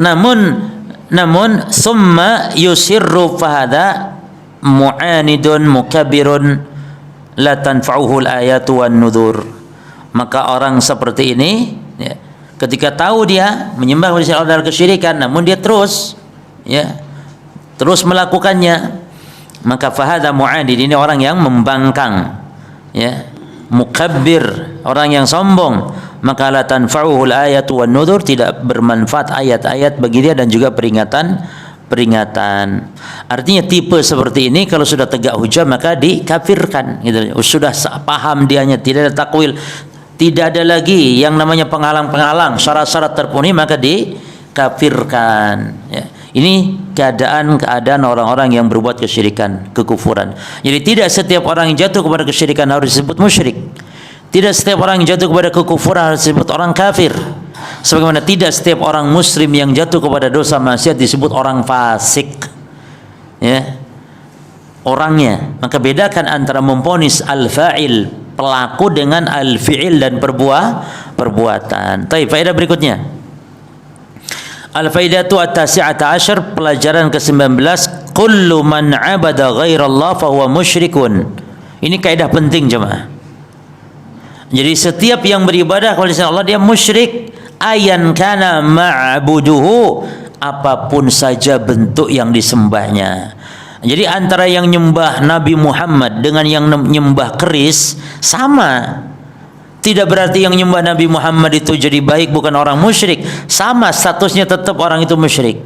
Namun summa yusirru fahada mu'anidun mukabbirun la tanfa'uhu al-ayatu wan nudhur. Maka orang seperti ini ya, ketika tahu dia menyembah kepada Allah adalah kesyirikan, namun dia terus melakukannya, maka fahada mu'adid, ini orang yang membangkang ya, mukabbir, orang yang sombong, maka la tanfa'uhu al-ayatu wan nudhur, tidak bermanfaat ayat-ayat bagi dia dan juga peringatan. Artinya tipe seperti ini kalau sudah tegak hujah maka dikafirkan gitu. Sudah paham dianya, tidak ada takwil, tidak ada lagi yang namanya penghalang-penghalang, syarat-syarat terpenuhi, maka dikafirkan ya. Ini keadaan orang-orang yang berbuat kesyirikan, kekufuran. Jadi tidak setiap orang yang jatuh kepada kesyirikan harus disebut musyrik. Tidak setiap orang yang jatuh kepada kekufuran harus disebut orang kafir. Sebagaimana tidak setiap orang muslim yang jatuh kepada dosa maksiat disebut orang fasik. Ya. Orangnya. Maka bedakan antara memponis al-fa'il, pelaku, dengan al-fi'il dan perbuatan. Baik, faedah berikutnya. Al-faidatu at-tasi'ata asyar, pelajaran ke-19, kullu man 'abada ghairallah fa huwa musyrikun. Ini kaidah penting jemaah. Jadi setiap yang beribadah kepada selain Allah dia musyrik, ayan kana ma'buduhu, apapun saja bentuk yang disembahnya. Jadi antara yang nyembah Nabi Muhammad dengan yang nyembah keris sama. Tidak berarti yang nyembah Nabi Muhammad itu jadi baik, bukan orang musyrik. Sama statusnya, tetap orang itu musyrik.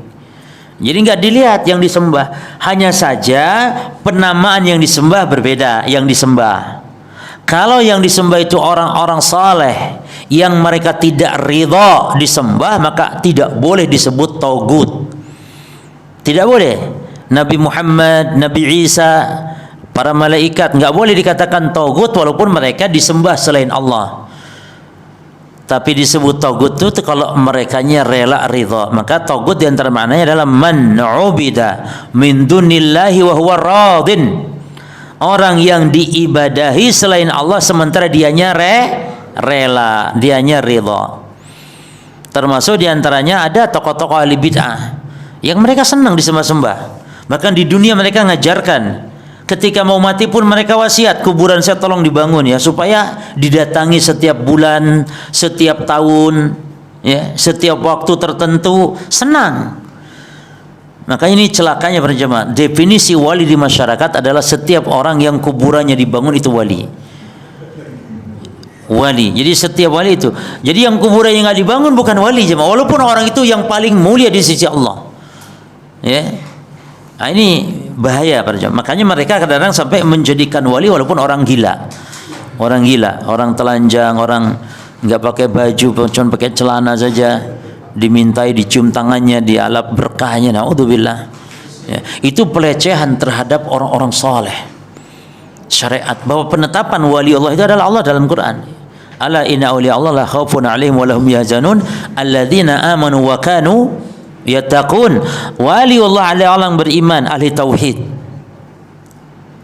Jadi nggak dilihat yang disembah, hanya saja penamaan yang disembah berbeda. Yang disembah, kalau yang disembah itu orang-orang saleh yang mereka tidak ridha disembah, maka tidak boleh disebut tagut. Tidak boleh. Nabi Muhammad, Nabi Isa, para malaikat nggak boleh dikatakan tagut walaupun mereka disembah selain Allah. Tapi disebut tagut itu kalau merekanya rela ridha. Maka tagut di antara maknanya adalah man ubida min dunillahi wa huwa radin. Orang yang diibadahi selain Allah sementara dianya rela, dianya ridha. Termasuk di antaranya ada tokoh-tokoh ahli bid'ah yang mereka senang disembah-sembah. Bahkan di dunia mereka ngajarkan, ketika mau mati pun mereka wasiat, kuburan saya tolong dibangun ya, supaya didatangi setiap bulan, setiap tahun, ya, setiap waktu tertentu, senang. Maka ini celakanya para jemaah. Definisi wali di masyarakat adalah setiap orang yang kuburannya dibangun itu wali. Wali. Jadi setiap wali itu. Jadi yang kuburannya nggak dibangun bukan wali jemaah. Walaupun orang itu yang paling mulia di sisi Allah. Ya. Nah, ini bahaya para jemaah. Makanya mereka kadang-kadang sampai menjadikan wali walaupun orang gila. Orang gila, orang telanjang, orang nggak pakai baju, cuma pakai celana saja, dimintai dicium tangannya, dialap berkahnya. Naudzubillah. Ya, itu pelecehan terhadap orang-orang saleh. Syariat bahwa penetapan wali Allah itu adalah Allah dalam Quran. Ala inna awliya Allah la khaufun 'alaihim wa lahum yahzanun alladzina amanu wa kanu yattaqun. Wali Allah adalah orang beriman, ahli tauhid.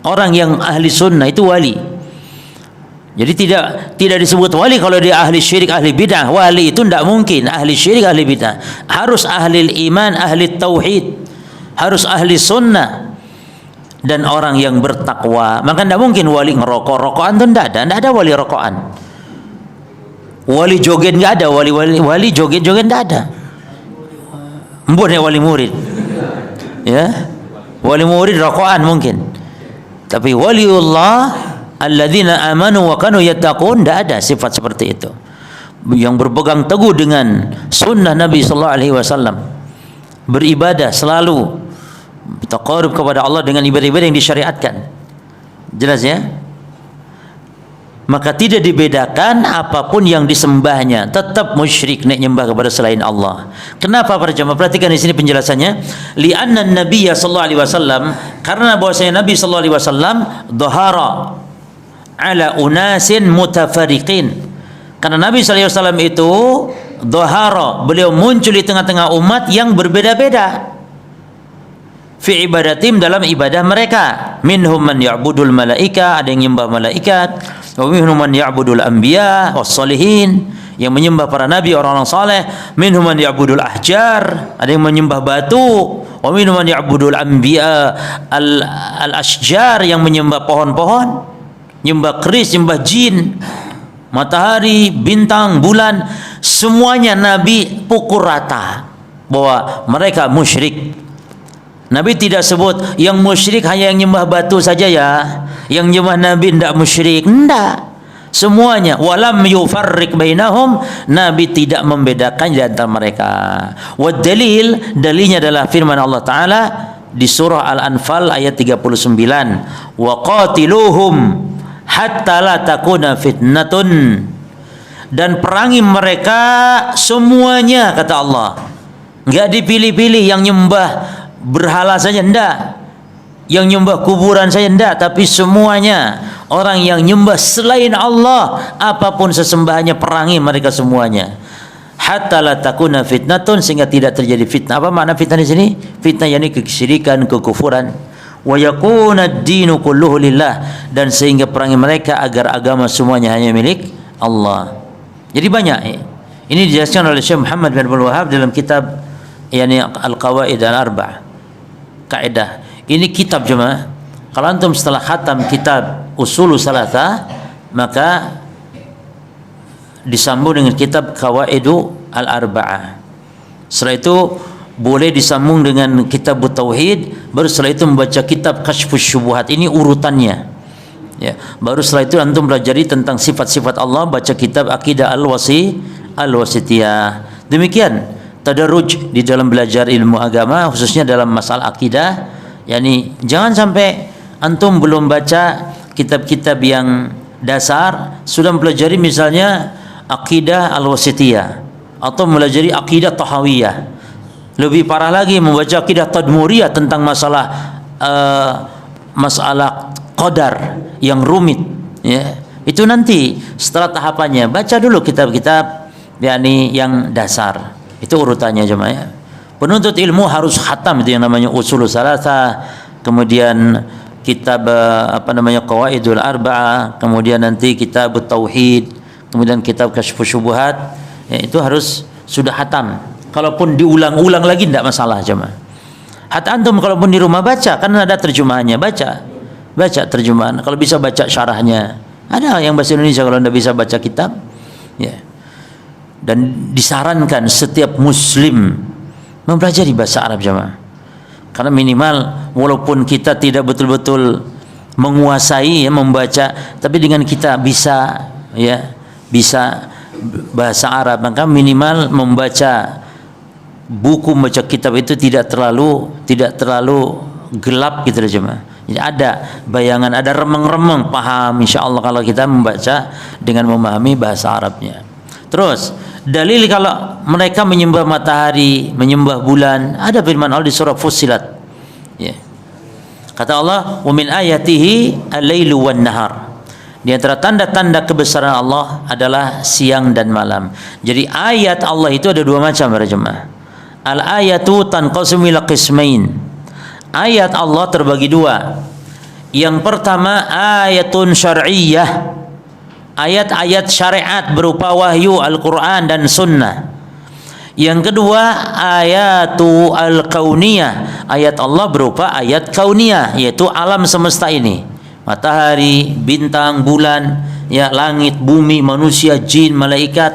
Orang yang ahli sunnah itu wali. Jadi tidak disebut wali kalau dia ahli syirik, ahli bid'ah. Wali itu tidak mungkin ahli syirik, ahli bid'ah. Harus ahli iman, ahli tauhid, harus ahli sunnah dan orang yang bertakwa. Maka tidak mungkin wali ngerokok-rokokan itu tidak ada wali rokokan. Wali joget nggak ada, wali joget-joget tidak ada. Mungkin wali murid, ya, wali murid rokokan mungkin. Tapi waliullah alladzina amanu wa kanu yattaqun, tidak ada sifat seperti itu. Yang berpegang teguh dengan sunnah Nabi sallallahu alaihi wasallam, beribadah selalu taqarrub kepada Allah dengan ibadah-ibadah yang disyariatkan. Jelas ya? Maka tidak dibedakan apapun yang disembahnya, tetap musyrik nek nyembah kepada selain Allah. Kenapa para jemaah? Perhatikan di sini penjelasannya. Li'anna an-nabiyya sallallahu alaihi wasallam, karena bahwasanya Nabi sallallahu alaihi wasallam dhahara ala unasin mutafariqin. Karena Nabi sallallahu alaihi wasallam itu dhahara, beliau muncul di tengah-tengah umat yang berbeda-beda. Fi ibadatim, dalam ibadah mereka. Minhum man ya'budul malaika, ada yang menyembah malaikat. Wa minhum man ya'budul anbiya was salihin, yang menyembah para nabi, orang-orang saleh. Minhum man ya'budul ahjar, ada yang menyembah batu. Wa minhum man ya'budul anbiya al ashjar, yang menyembah pohon-pohon, nyembah keris, nyembah jin, matahari, bintang, bulan. Semuanya Nabi pukul rata bahwa mereka musyrik. Nabi tidak sebut yang musyrik hanya yang nyembah batu saja ya, yang nyembah Nabi tidak musyrik, tidak. Semuanya. Walam yufarriq bainahum, Nabi tidak membedakan di antara mereka. Wad dalilnya adalah firman Allah Ta'ala di surah Al-Anfal ayat 39. Wa qatiluhum hatta la takuna fitnatun, dan perangi mereka semuanya, kata Allah. Enggak dipilih-pilih, yang nyembah berhala saja enggak, yang nyembah kuburan saja enggak, tapi semuanya. Orang yang nyembah selain Allah, apapun sesembahannya, perangi mereka semuanya. Hatta la takuna fitnatun, sehingga tidak terjadi fitnah. Apa makna fitnah di sini? Fitnah yakni kesyirikan, kekufuran. Wa yakuna ad-dinu kulluhu lillah, dan sehingga perangi mereka agar agama semuanya hanya milik Allah. Jadi banyak ini dijelaskan oleh Syekh Muhammad bin Abdul Wahhab dalam kitab yakni Al-Qawaid Al-Arba'ah. Kaidah ini kitab jemaah. Kalau antum setelah khatam kitab Ushulus Tsalatsa, maka disambung dengan kitab Qawaidu Al-Arba'ah. Setelah itu boleh disambung dengan kitab Tauhid, baru setelah itu membaca kitab Kasyfus Syubuhat. Ini urutannya. Ya, baru setelah itu antum pelajari tentang sifat-sifat Allah, baca kitab Aqidah Al-Wasithiyah. Demikian tadarruj di dalam belajar ilmu agama, khususnya dalam masalah akidah. Yani jangan sampai antum belum baca kitab-kitab yang dasar sudah mempelajari misalnya Aqidah Al-Wasithiyah atau mempelajari Aqidah Tahawiyah. Lebih parah lagi membaca Aqidah Tadmuriyah tentang masalah masalah qadar yang rumit, ya. Itu nanti setelah tahapannya. Baca dulu kitab-kitab yakni yang dasar. Itu urutannya jemaah ya. Penuntut ilmu harus khatam, itu yang namanya Ushulus Tsalatsa, kemudian kitab Qawaidul Arba'ah, kemudian nanti kitab Tauhid, kemudian kitab Kasyfus Syubuhat. Ya, itu harus sudah khatam. Kalaupun diulang-ulang lagi tidak masalah jemaah. Hatta antum kalaupun di rumah baca, kan ada terjemahannya, baca terjemahan. Kalau bisa baca syarahnya. Ada yang bahasa Indonesia kalau tidak bisa baca kitab, ya. Dan disarankan setiap muslim mempelajari bahasa Arab jemaah. Karena minimal walaupun kita tidak betul-betul menguasai ya membaca, tapi dengan kita bisa bahasa Arab, maka minimal membaca buku, membaca kitab itu tidak terlalu gelap gitu jemaah. Jadi ada bayangan, ada remeng-remeng, paham insyaallah kalau kita membaca dengan memahami bahasa Arabnya. Terus dalil kalau mereka menyembah matahari, menyembah bulan, ada firman Allah di surah Fussilat. Ya. Kata Allah, "Wa min ayatihi al-lailu wan nahar." Di antara tanda-tanda kebesaran Allah adalah siang dan malam. Jadi ayat Allah itu ada dua macam para jemaah. Al-ayatu tanqasimu ila qismain. Ayat Allah terbagi dua. Yang pertama ayatun syar'iyyah, ayat-ayat syariat berupa wahyu Al-Quran dan Sunnah. Yang kedua, ayatu al-kauniyah, ayat Allah berupa ayat kauniyah, yaitu alam semesta ini, matahari, bintang, bulan, ya, langit, bumi, manusia, jin, malaikat.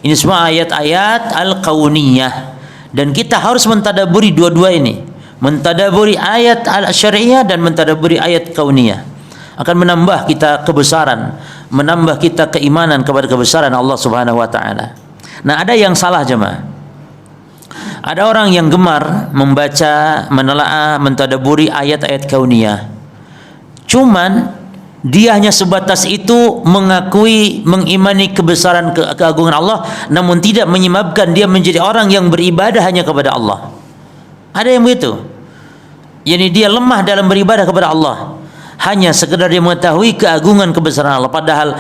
Ini semua ayat-ayat al-kauniyah, dan kita harus mentadaburi dua-dua ini, mentadaburi ayat al-syariah dan mentadaburi ayat kauniyah. Akan menambah kita kebesaran, menambah kita keimanan kepada kebesaran Allah Subhanahu wa taala. Nah, ada yang salah jemaah. Ada orang yang gemar membaca, menelaah, mentadaburi ayat-ayat kauniyah. Cuman dia hanya sebatas itu, mengakui, mengimani kebesaran keagungan Allah, namun tidak menyebabkan dia menjadi orang yang beribadah hanya kepada Allah. Ada yang begitu. Yani dia lemah dalam beribadah kepada Allah. Hanya sekedar dia mengetahui keagungan kebesaran Allah, padahal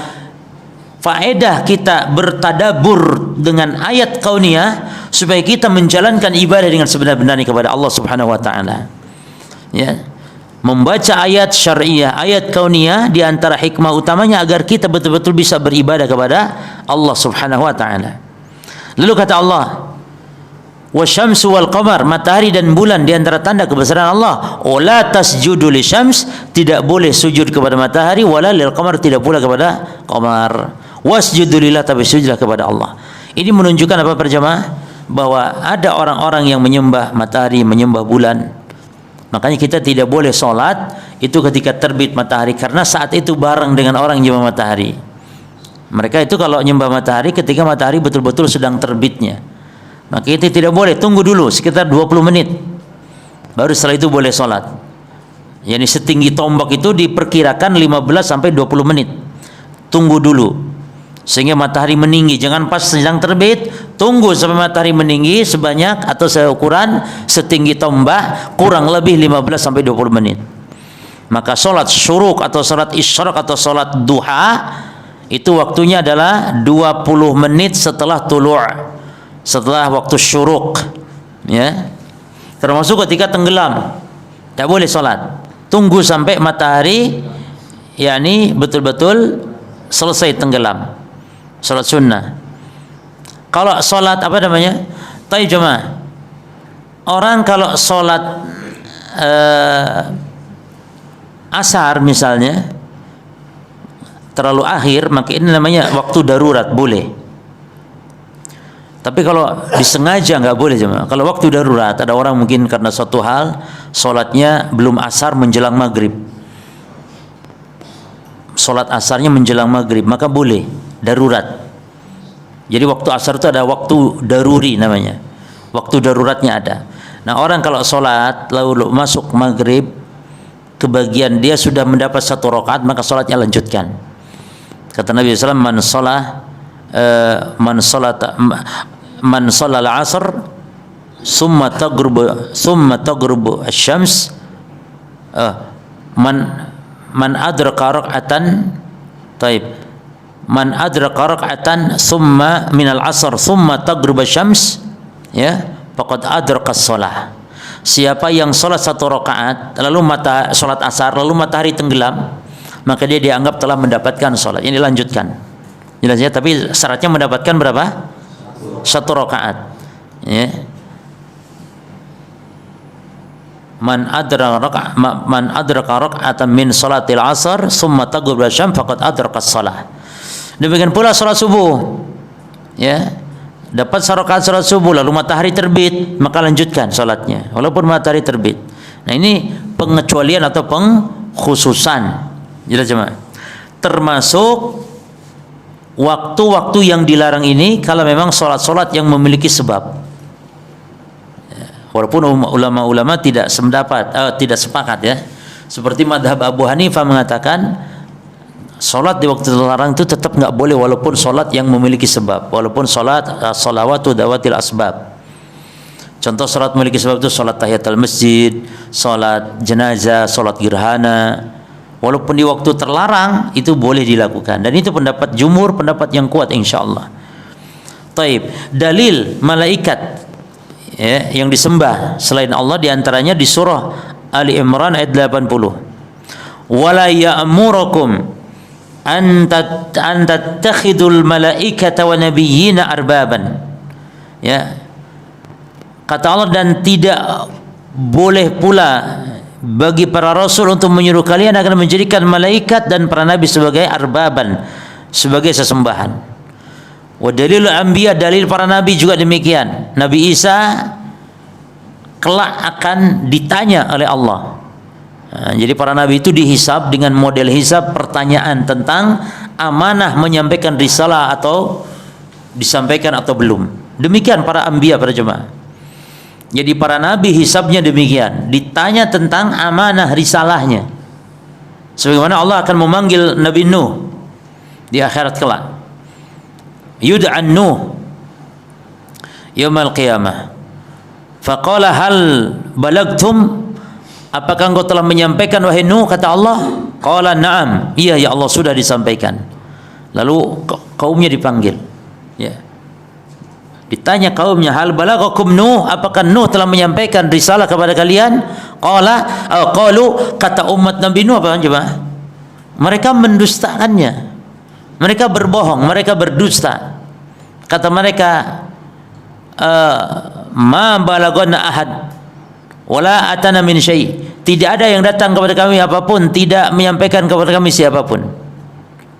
faedah kita bertadabur dengan ayat kauniyah supaya kita menjalankan ibadah dengan sebenar-benarnya kepada Allah Subhanahu wa taala. Ya. Membaca ayat syariah, ayat kauniyah, di antara hikmah utamanya agar kita betul-betul bisa beribadah kepada Allah Subhanahu wa taala. Lalu kata Allah, wasyamsu wal qamar, matahari dan bulan di antara tanda kebesaran Allah. Wala tasjudu lisyams, tidak boleh sujud kepada matahari, wala lil qamar, tidak pula kepada qamar. Wasjudu lillah, tapi sujudlah kepada Allah. Ini menunjukkan apa perjamaah? Bahwa ada orang-orang yang menyembah matahari, menyembah bulan. Makanya kita tidak boleh sholat itu ketika terbit matahari, karena saat itu bareng dengan orang yang menyembah matahari. Mereka itu kalau menyembah matahari ketika matahari betul-betul sedang terbitnya. Maka itu tidak boleh, tunggu dulu sekitar 20 menit. Baru setelah itu boleh sholat. Yani setinggi tombak itu diperkirakan 15 sampai 20 menit. Tunggu dulu sehingga matahari meninggi, jangan pas sedang terbit, tunggu sampai matahari meninggi sebanyak atau seukuran setinggi tombak, kurang lebih 15 sampai 20 menit. Maka sholat syuruk atau sholat isyraq atau sholat duha itu waktunya adalah 20 menit setelah tulu', setelah waktu syuruk, ya. Termasuk ketika tenggelam tidak boleh sholat, tunggu sampai matahari yakni betul-betul selesai tenggelam. Salat sunnah. Kalau salat apa namanya? Taib jemaah. Orang kalau salat asar misalnya terlalu akhir, maka ini namanya waktu darurat, boleh. Tapi kalau disengaja nggak boleh jemaah. Kalau waktu darurat, ada orang mungkin karena suatu hal salatnya belum asar menjelang maghrib. Salat asarnya menjelang maghrib, maka boleh, darurat. Jadi waktu asar itu ada waktu daruri namanya, waktu daruratnya ada. Nah, orang kalau salat lalu masuk maghrib, kebagian dia sudah mendapat 1 rakaat, maka salatnya lanjutkan. Kata Nabi SAW, man salat al-asr summa taghrubu asy-syams man adraka rak'atan, taib, man adraka rak'atan summa minal asr summa taghruba syams, ya, faqad adraka shalah. Siapa yang salat 1 rakaat lalu salat asar lalu matahari tenggelam, maka dia dianggap telah mendapatkan salat. Ini dilanjutkan. Jelas ya, tapi syaratnya mendapatkan berapa? 1 rakaat. Ya. Man adraka rak'atan min salatil asar summa taghruba syams faqad adraka shalah. Demikian pula salat subuh. Ya. Dapat 1 rakaat salat subuh lalu matahari terbit, maka lanjutkan salatnya walaupun matahari terbit. Nah, ini pengecualian atau pengkhususan. Jelas jemaah. Termasuk waktu-waktu yang dilarang ini kalau memang salat-salat yang memiliki sebab. Walaupun ulama-ulama tidak sepakat, ya. Seperti madhab Abu Hanifah mengatakan salat di waktu terlarang itu tetap nggak boleh walaupun salat yang memiliki sebab, walaupun salawatu dawatil asbab. Contoh salat memiliki sebab itu salat tahiyatul masjid, salat jenazah, salat gerhana. Walaupun di waktu terlarang itu boleh dilakukan, dan itu pendapat jumhur, pendapat yang kuat insyaallah. Taib, dalil malaikat, ya, yang disembah selain Allah diantaranya di surah Ali Imran ayat 80. Wala ya'murukum an tattakhidul malaikata wa nabiyyina arbaban. Ya. Kata Allah, dan tidak boleh pula bagi para rasul untuk menyuruh kalian akan menjadikan malaikat dan para nabi sebagai arbaban, sebagai sesembahan. Wa dalilul anbiya, dalil para nabi juga demikian. Nabi Isa kelak akan ditanya oleh Allah. Jadi para nabi itu dihisab dengan model hisab pertanyaan tentang amanah menyampaikan risalah atau disampaikan atau belum. Demikian para anbiya, para jemaah. Jadi para nabi hisabnya demikian, ditanya tentang amanah risalahnya. Sebagaimana Allah akan memanggil Nabi Nuh di akhirat kelak. Yud'an Nuh yaumal qiyamah. Faqala hal balagtum? Apakah engkau telah menyampaikan wahai Nuh? Kata Allah. Qala na'am. Iya ya Allah, sudah disampaikan. Lalu kaumnya dipanggil. Ya. Ditanya kaumnya, hal balagakum Nuh? Apakah Nuh telah menyampaikan risalah kepada kalian? Qalu, kata umat Nabi Nuh apa coba? Mereka mendustakannya. Mereka berbohong, mereka berdusta. Kata mereka, ma balagana ahad wala atana min syai. Tidak ada yang datang kepada kami apapun, tidak menyampaikan kepada kami siapapun.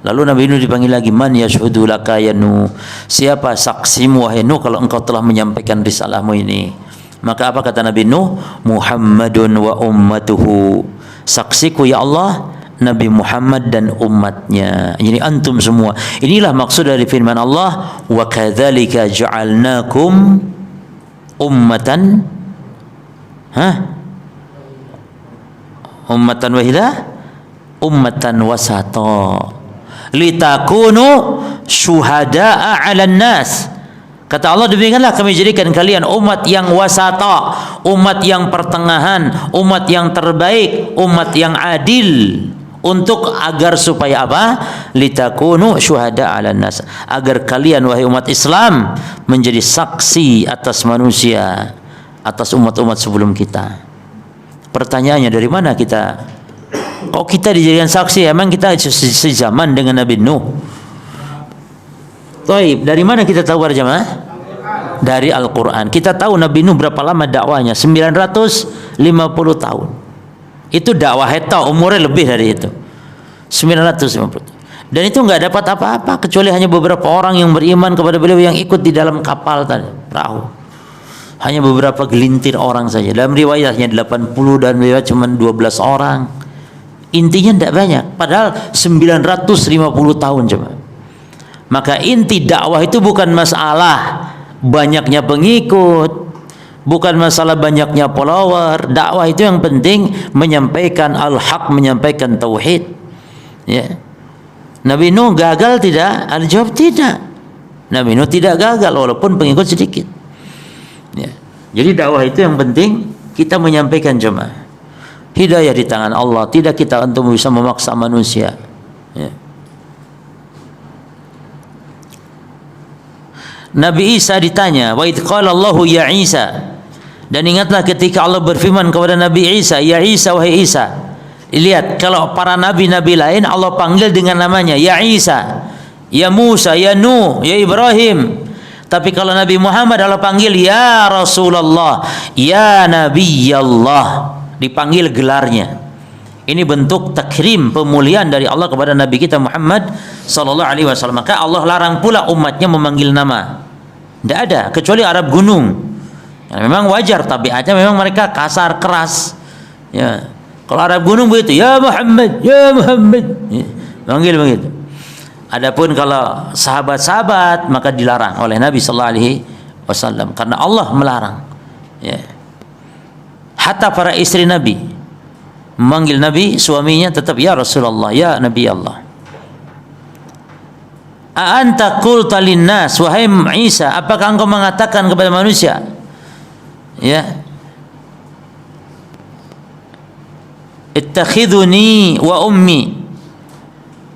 Lalu Nabi Nuh dipanggil lagi, man yashhudu laka ya Nuh? Siapa saksimu wahai Nuh kalau engkau telah menyampaikan risalahmu ini? Maka apa kata Nabi Nuh? Muhammadun wa ummatuhu. Saksiku ya Allah, Nabi Muhammad dan umatnya. Jadi antum semua. Inilah maksud dari firman Allah, wa kadzalika ja'alnakum ummatan ummatan wahidah, ummatan wasata, litakunu syuhada'a 'alan nas. Kata Allah, demikianlah kami jadikan kalian umat yang wasata, umat yang pertengahan, umat yang terbaik, umat yang adil. Untuk agar supaya apa? Litakunu syuhada'a 'alan nas, agar kalian wahai umat Islam menjadi saksi atas manusia, atas umat-umat sebelum kita. Pertanyaannya, dari mana kita? Kok kita dijadikan saksi? Emang kita sezaman dengan Nabi Nuh? Taib, dari mana kita tahu para jemaah? Dari Al-Quran. Kita tahu Nabi Nuh berapa lama dakwahnya? 950 tahun. Itu dakwah heta, umurnya lebih dari itu. 950. Dan itu nggak dapat apa-apa kecuali hanya beberapa orang yang beriman kepada beliau yang ikut di dalam kapal tadi, perahu. Hanya beberapa gelintir orang saja. Dalam riwayatnya 80, dan riwayat cuma 12 orang. Intinya tidak banyak, padahal 950 tahun coba. Maka inti dakwah itu bukan masalah banyaknya pengikut, bukan masalah banyaknya follower. Dakwah itu yang penting menyampaikan al-haq, menyampaikan tauhid. Ya. Nabi Nuh gagal tidak? Al-jawab tidak. Nabi Nuh tidak gagal walaupun pengikut sedikit. Ya. Jadi dakwah itu yang penting kita menyampaikan jemaah. Hidayah di tangan Allah, tidak kita untuk bisa memaksa manusia. Ya. Nabi Isa ditanya, wa idh qala Allahu ya Isa. Dan ingatlah ketika Allah berfirman kepada Nabi Isa, ya Isa, wahai Isa. Lihat, kalau para nabi-nabi lain Allah panggil dengan namanya, ya Isa, ya Musa, ya Nuh, ya Ibrahim. Tapi kalau Nabi Muhammad Allah panggil ya Rasulullah, ya Nabiyallah, dipanggil gelarnya. Ini bentuk takrim, pemuliaan dari Allah kepada Nabi kita Muhammad sallallahu alaihi wasallam. Maka Allah larang pula umatnya memanggil nama. Tidak ada kecuali Arab gunung. Ya, memang wajar tabiatnya, memang mereka kasar keras. Ya. Kalau Arab gunung begitu, ya Muhammad, ya Muhammad. Ya, panggil begitu. Adapun kalau sahabat-sahabat maka dilarang oleh Nabi sallallahu alaihi wasallam karena Allah melarang. Ya. Hatta para istri Nabi memanggil Nabi suaminya tetap ya Rasulullah, ya Nabi Allah. A anta qulta linnas, wahai Isa, apakah engkau mengatakan kepada manusia, ya, ittakhiduni wa ummi,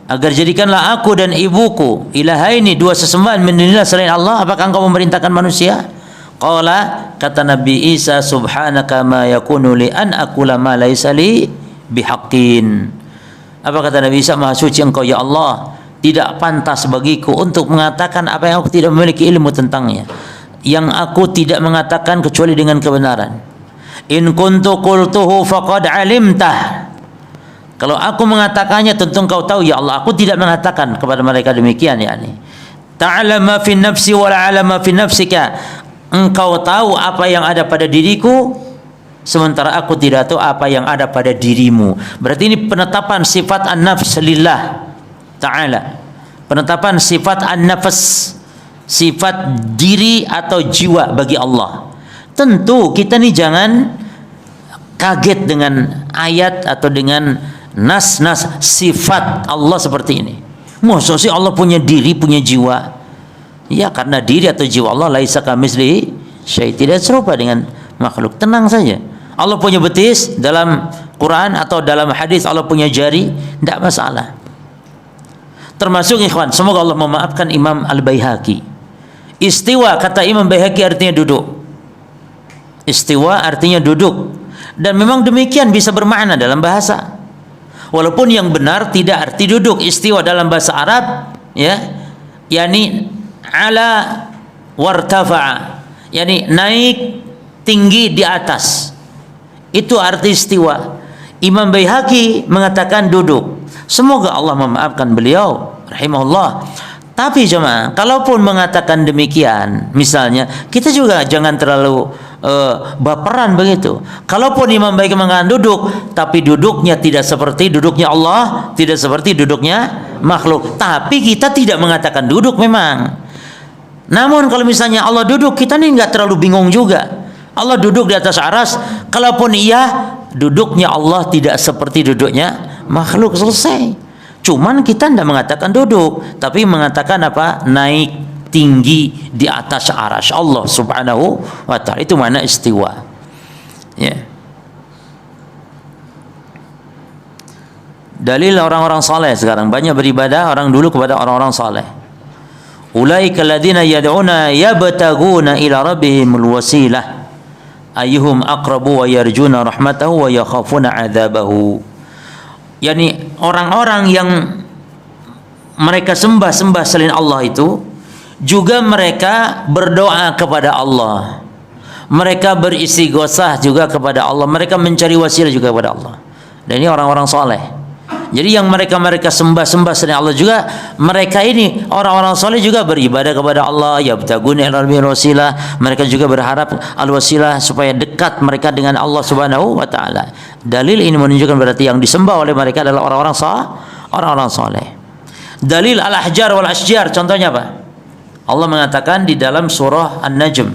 agar jadikanlah aku dan ibuku ilahaini, dua sesembahan min dunillah selain Allah? Apakah engkau memerintahkan manusia? Qala, kata Nabi Isa, subhanaka ma yakunu li an aqula ma laisa li bihaqqin. Apa kata Nabi Isa? Maha suci Engkau ya Allah, tidak pantas bagiku untuk mengatakan apa yang aku tidak memiliki ilmu tentangnya, yang aku tidak mengatakan kecuali dengan kebenaran. In kuntu qultuhu faqad alimtah. Kalau aku mengatakannya tentu Engkau tahu ya Allah. Aku tidak mengatakan kepada mereka demikian, yakni ta'lam ma fi nafsi wa la a'lam ma fi nafsika. Engkau tahu apa yang ada pada diriku, sementara aku tidak tahu apa yang ada pada dirimu. Berarti ini penetapan sifat an-nafs lillah ta'ala. Penetapan sifat an-nafs, sifat diri atau jiwa bagi Allah. Tentu kita nih jangan kaget dengan ayat atau dengan nas-nas sifat Allah seperti ini. Masa sih Allah punya diri, punya jiwa? Ya, karena diri atau jiwa Allah laisa kamitslihi syai', tidak serupa dengan makhluk. Tenang saja. Allah punya betis dalam Quran atau dalam hadis Allah punya jari, tidak masalah. Termasuk ikhwan, semoga Allah memaafkan Imam Al-Baihaqi. Istiwa, kata Imam Baihaqi artinya duduk. Istiwa artinya duduk. Dan memang demikian bisa bermakna dalam bahasa. Walaupun yang benar tidak arti duduk. Istiwa dalam bahasa Arab, ya, yakni ala wartafa'a, yakni naik tinggi di atas. Itu arti istiwa. Imam Baihaqi mengatakan duduk. Semoga Allah memaafkan beliau rahimahullah. Tapi jemaah, kalaupun mengatakan demikian, misalnya, kita juga jangan terlalu baperan begitu. Kalaupun Imam Baihaqi mengatakan duduk, tapi duduknya tidak seperti duduknya Allah, tidak seperti duduknya makhluk. Tapi kita tidak mengatakan duduk memang. Namun kalau misalnya Allah duduk, kita nih nggak terlalu bingung juga. Allah duduk di atas aras. Kalaupun iya, duduknya Allah tidak seperti duduknya makhluk, selesai. Cuman kita tidak mengatakan duduk, tapi mengatakan apa? Naik tinggi di atas aras Allah subhanahu wa ta'ala. Itu makna istiwa, ya. Dalil orang-orang saleh sekarang banyak beribadah orang dulu kepada orang-orang saleh. Ulaika alladziina yad'una yabtaguna ila rabbihimul wasilah ayyuhum aqrabu wa yarjuna rahmatahu wa yakhafuna 'adzabahu. Yani orang-orang yang mereka sembah-sembah selain Allah itu juga mereka berdoa kepada Allah. Mereka beristighosah juga kepada Allah. Mereka mencari wasilah juga kepada Allah. Dan ini orang-orang soleh. Jadi yang mereka sembah-sembah selain Allah juga, mereka ini orang-orang soleh juga beribadah kepada Allah. Yabtaguna ila rabbil wasilah. Mereka juga berharap al-wasilah supaya dekat mereka dengan Allah Subhanahu wa taala. Dalil ini menunjukkan berarti yang disembah oleh mereka adalah orang-orang soleh. Dalil al-ahjar wal asjar, contohnya apa? Allah mengatakan di dalam surah An-Najm.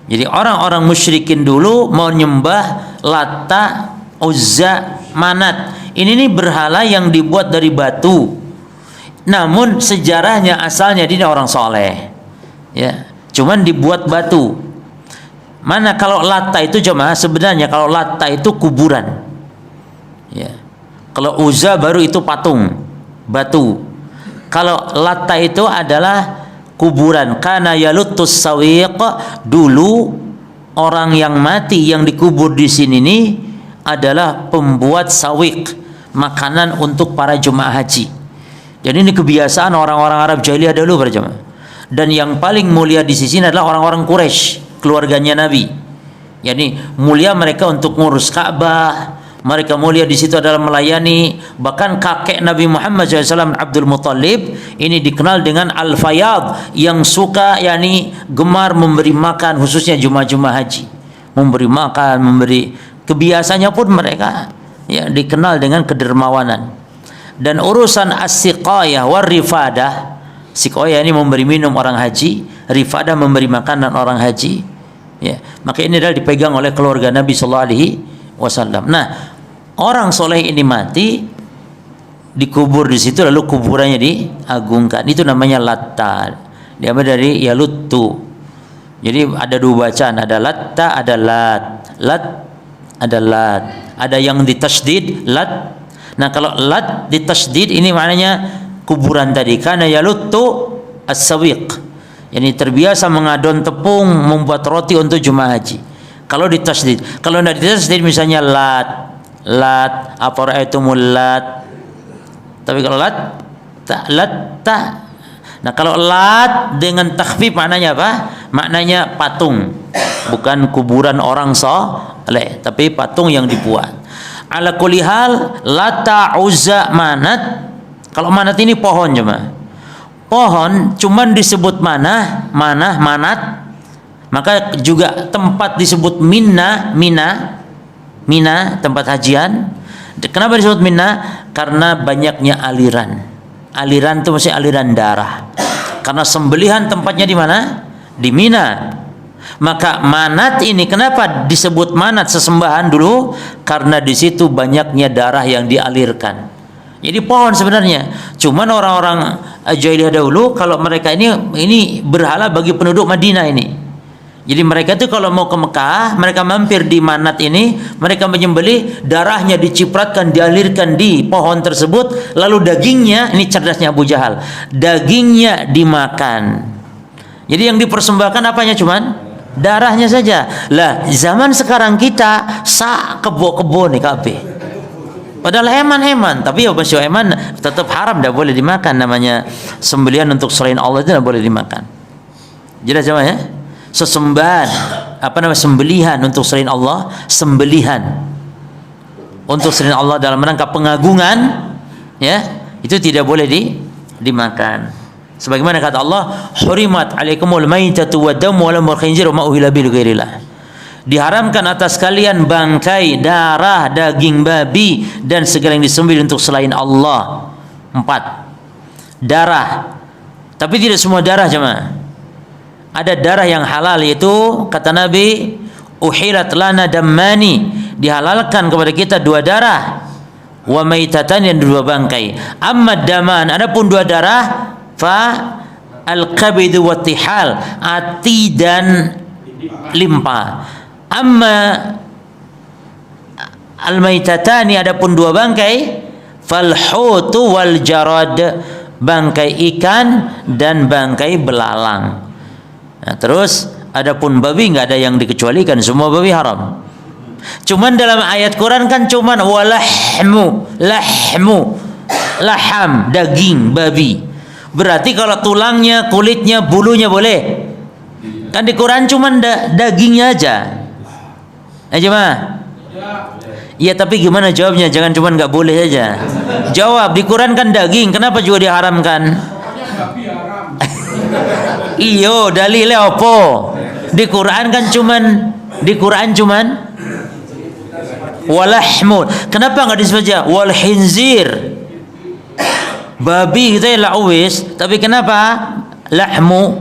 Jadi orang-orang musyrikin dulu mau nyembah Lata, Uzza, Manat. Ini nih berhala yang dibuat dari batu. Namun sejarahnya asalnya dia orang soleh, ya. Cuman dibuat batu. Mana kalau Lata itu jemaah, sebenarnya kalau Lata itu kuburan, ya. Kalau Uzza baru itu patung batu. Kalau Lata itu adalah kuburan. Kana yalutus sawiq, dulu orang yang mati yang dikubur di sini nih adalah pembuat sawiq, makanan untuk para jemaah haji. Jadi ini kebiasaan orang-orang Arab jahiliyah dulu berjemaah. Dan yang paling mulia di sini adalah orang-orang Quraisy, keluarganya Nabi. Yani mulia mereka untuk ngurus Ka'bah, mereka mulia di situ adalah melayani. Bahkan kakek Nabi Muhammad SAW, Abdul Muttalib, ini dikenal dengan Al-Fayyad, yang suka yani gemar memberi makan, khususnya Jumat-Jumat haji, memberi makan, memberi. Kebiasaannya pun mereka ya dikenal dengan kedermawanan. Dan urusan as-siqayah war rifadah, siqayah ini memberi minum orang haji, rifadah memberi makanan orang haji, ya. Maka ini adalah dipegang oleh keluarga Nabi sallallahu alaihi wasallam. Nah, orang soleh ini mati dikubur di situ, lalu kuburannya diagungkan. Itu namanya Latta. Diambil dari yaluttu. Jadi ada dua bacaan, ada Latta, ada Lat. Lat ada Lat. Ada yang ditasydid Lat. Nah, kalau Lat ditasydid ini maknanya kuburan tadi. Kana yaluttu as-sawiq. Yani terbiasa mengadon tepung, membuat roti untuk jemaah haji. Kalau ditasydid. Kalau tidak ditasydid misalnya Lat, Lat, afara'aitumul lat. Tapi kalau lat ta. Nah, kalau lat dengan takhfif maknanya apa? Maknanya patung. Bukan kuburan orang soleh, tapi patung yang dibuat. Ala kulli hal, Lata, Uzza, Manat. Kalau Manat ini pohon cuma. Pohon cuman disebut manat. Maka juga tempat disebut Mina, tempat hajian. Kenapa disebut Mina? Karena banyaknya aliran. Aliran itu mesti aliran darah. Karena sembelihan tempatnya di mana? Di Mina. Maka Manat ini kenapa disebut Manat sesembahan dulu? Karena di situ banyaknya darah yang dialirkan. Jadi pohon sebenarnya. Cuman orang-orang jahiliyah dahulu kalau mereka ini berhala bagi penduduk Madinah ini. Jadi mereka itu kalau mau ke Mekah, mereka mampir di Manat ini, mereka menyembelih, darahnya dicipratkan, dialirkan di pohon tersebut, lalu dagingnya, ini cerdasnya Abu Jahal, dagingnya dimakan. Jadi yang dipersembahkan apanya cuman? Darahnya saja. Lah, zaman sekarang kita kebo-kebo nih kabeh. Padahal heman, tapi ya masih heman tetap haram, tidak boleh dimakan. Namanya sembelihan untuk selain Allah itu tidak boleh dimakan. Jelas ya? Sesembahan, sembelihan untuk selain Allah, sembelihan untuk selain Allah dalam rangka pengagungan, ya, itu tidak boleh dimakan. Sebagaimana kata Allah, hurimat alaikumul maitatu waddamu wa lahmul khinzir wa ma uhilla bihi ghairillah. Diharamkan atas kalian bangkai, darah, daging babi dan segala yang disembelih untuk selain Allah. 4. Darah. Tapi tidak semua darah jemaah. Ada darah yang halal, yaitu kata Nabi, uhilat lana dammani, dihalalkan kepada kita 2 darah, wa maitatan, yang 2 bangkai. Amma daman, adapun 2 darah, fa al-kabid wa tihal, ati dan limpa. Amma al-maitatani, adapun 2 bangkai, fal hutu wal jarad, bangkai ikan dan bangkai belalang. Nah, terus adapun babi nggak ada yang dikecualikan, semua babi haram. Cuman dalam ayat Quran kan cuman walahmu, laham, daging babi. Berarti kalau tulangnya, kulitnya, bulunya boleh. Kan di Quran cuman dagingnya aja. Jemaah. Iya, tapi gimana jawabnya? Jangan cuman nggak boleh aja. Jawab, di Quran kan daging, kenapa juga diharamkan? Iyo, dalilnya apa? Di Quran cuman walahmul. Kenapa enggak disebut aja wal khinzir? Babi kita ya la'wis, tapi kenapa lahmu?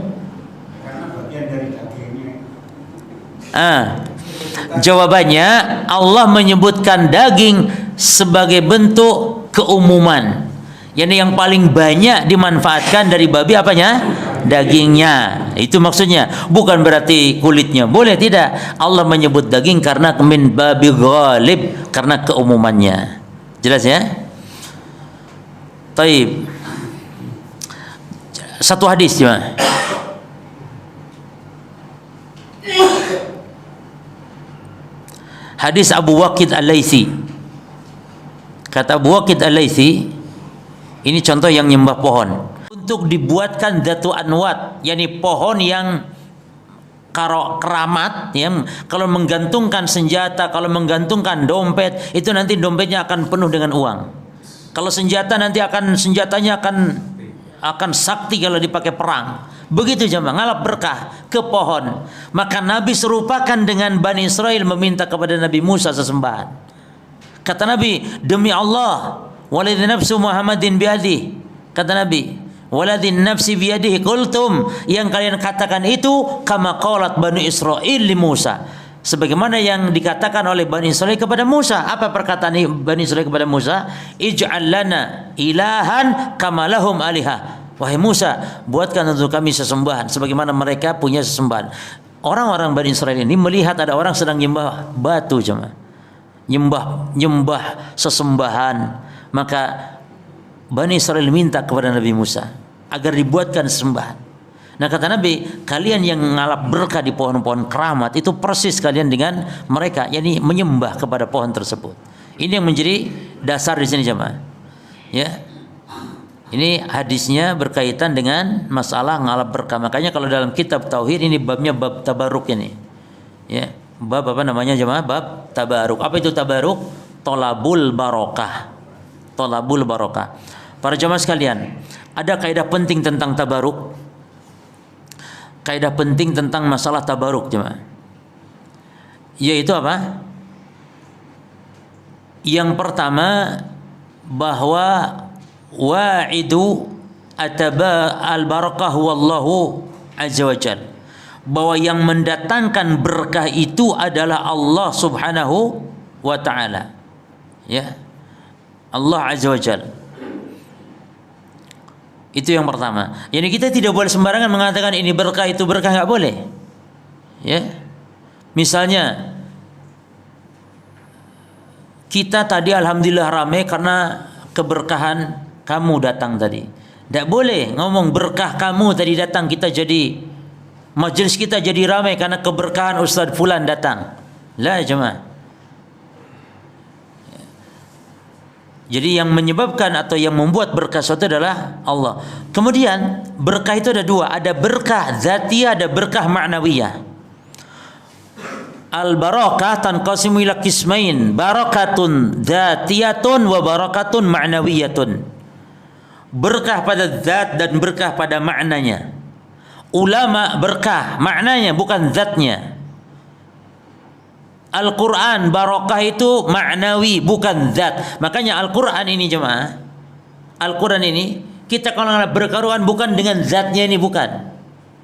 Jawabannya, Allah menyebutkan daging sebagai bentuk keumuman. Yang paling banyak dimanfaatkan dari babi apanya? Dagingnya. Itu maksudnya. Bukan berarti kulitnya boleh, tidak. Allah menyebut daging karena min babi ghalib, karena keumumannya. Jelas ya? Taib. Satu hadis cuma. Hadis Abu Waqid Al-Laitsi. Kata Abu Waqid Al-Laitsi, ini contoh yang nyembah pohon. Untuk dibuatkan datu anwat, yakni pohon yang keramat, yang kalau menggantungkan senjata, kalau menggantungkan dompet, itu nanti dompetnya akan penuh dengan uang. Kalau senjata nanti senjatanya akan sakti kalau dipakai perang. Begitu jemaah, ngalap berkah ke pohon. Maka Nabi serupakan dengan Bani Israel meminta kepada Nabi Musa sesembahan. Kata Nabi, demi Allah, waladhi nafsu Muhammadin biadih, kata Nabi, waladhi nafsi biadih qultum, yang kalian katakan itu kama qalat Bani Israel li Musa, sebagaimana yang dikatakan oleh Bani Israel kepada Musa. Apa perkataan Bani Israel kepada Musa? Ij'al lana ilahan kama lahum alihah. Wahai Musa, buatkan untuk kami sesembahan sebagaimana mereka punya sesembahan. Orang-orang Bani Israel ini melihat ada orang sedang nyembah batu, jemaah, nyembah sesembahan. Maka Bani Israel minta kepada Nabi Musa agar dibuatkan sesembahan. Nah, kata Nabi, kalian yang ngalap berkah di pohon-pohon keramat itu persis kalian dengan mereka, yakni menyembah kepada pohon tersebut. Ini yang menjadi dasar di sini jemaah. Ya. Ini hadisnya berkaitan dengan masalah ngalap berkah. Makanya kalau dalam kitab tauhid ini babnya bab tabaruk ini. Ya, bab apa namanya jemaah? Bab tabaruk. Apa itu tabaruk? Tolabul barokah. Tolabul barokah. Para jemaah sekalian, ada kaidah penting tentang tabaruk. Kaidah penting tentang masalah tabaruk jemaah. Yaitu apa? Yang pertama, bahwa wa'idu ataba al-barakah wallahu azza wa jal, bahwa yang mendatangkan berkah itu adalah Allah subhanahu wa ta'ala. Ya, Allah azza wa jal. Itu yang pertama. Jadi kita tidak boleh sembarangan mengatakan ini berkah itu berkah, nggak boleh. Ya, misalnya kita tadi alhamdulillah ramai karena keberkahan kamu datang tadi. Tidak boleh ngomong berkah kamu tadi datang, kita jadi majelis kita jadi ramai karena keberkahan Ustaz Fulan datang. La jemaah. Jadi yang menyebabkan atau yang membuat berkah suatu adalah Allah. Kemudian berkah itu ada dua, ada berkah zatiyah, ada berkah ma'nawiyah. Al-barakah tanqasimu ila qismain, barakatun dzatiyatun wa barakatun ma'nawiyatun. Berkah pada zat dan berkah pada maknanya. Ulama berkah maknanya bukan zatnya. Al-Quran barakah itu maknawi bukan zat. Makanya Al-Quran ini jemaah, Al-Quran ini kita kalau berkaruan bukan dengan zatnya, ini bukan.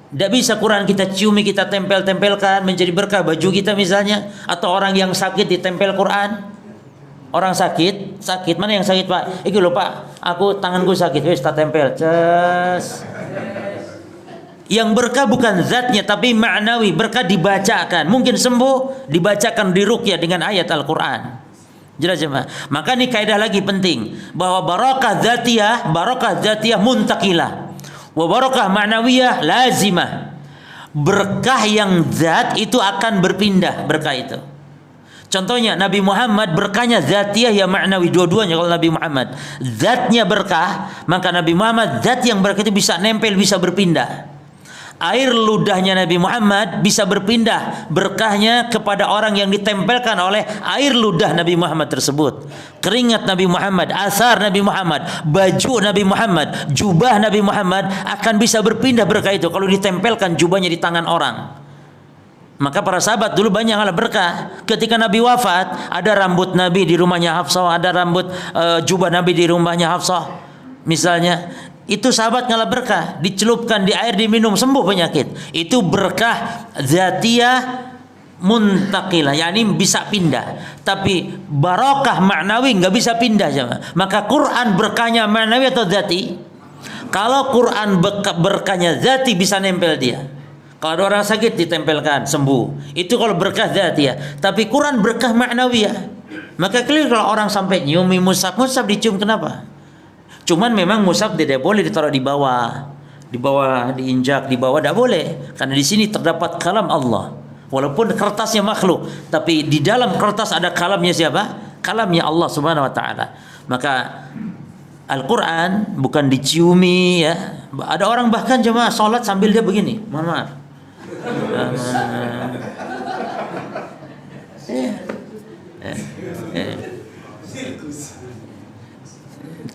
Tidak bisa Quran kita ciumi, kita tempel-tempelkan menjadi berkah baju kita misalnya, atau orang yang sakit ditempel Quran. Orang sakit, mana yang sakit Pak? Iki lho Pak, aku tanganku sakit, wis tak tempel. Ces. Yang berkah bukan zatnya tapi maknawi, berkah dibacakan. Mungkin sembuh dibacakan diruqyah dengan ayat Al-Quran. Jelas jemaah. Maka ini kaidah lagi penting, bahwa barakah dzatiyah muntaqilah. Wa barakah ma'nawiyah lazimah. Berkah yang zat itu akan berpindah, berkah itu. Contohnya Nabi Muhammad berkahnya zatiyah ya ma'nawi, dua-duanya. Kalau Nabi Muhammad zatnya berkah, maka Nabi Muhammad zat yang berkah itu bisa nempel, bisa berpindah. Air ludahnya Nabi Muhammad bisa berpindah berkahnya kepada orang yang ditempelkan oleh air ludah Nabi Muhammad tersebut. Keringat Nabi Muhammad, asar Nabi Muhammad, baju Nabi Muhammad, jubah Nabi Muhammad akan bisa berpindah berkah itu kalau ditempelkan jubahnya di tangan orang. Maka para sahabat dulu banyak hal berkah. Ketika Nabi wafat, ada rambut Nabi di rumahnya Hafsah, ada rambut jubah Nabi di rumahnya Hafsah. Misalnya, itu sahabat ngalah berkah, dicelupkan di air, diminum, sembuh penyakit. Itu berkah zatiyah muntaqilah, yakni bisa pindah. Tapi barakah maknawi nggak bisa pindah jemaah. Maka Quran berkahnya maknawi atau zati? Kalau Quran berkahnya zati bisa nempel dia. Kalau ada orang sakit ditempelkan sembuh. Itu kalau berkah zatiyah. Tapi Quran berkah maknawiyah. Maka clear kalau orang sampai nyiumi mushaf dicium kenapa? Cuman memang mushaf tidak boleh ditaruh di bawah, diinjak, di bawah tidak boleh, karena di sini terdapat kalam Allah. Walaupun kertasnya makhluk, tapi di dalam kertas ada kalamnya siapa? Kalamnya Allah Subhanahu wa taala. Maka Al-Quran bukan diciumi ya. Ada orang bahkan jemaah sholat sambil dia begini. Mohon maaf.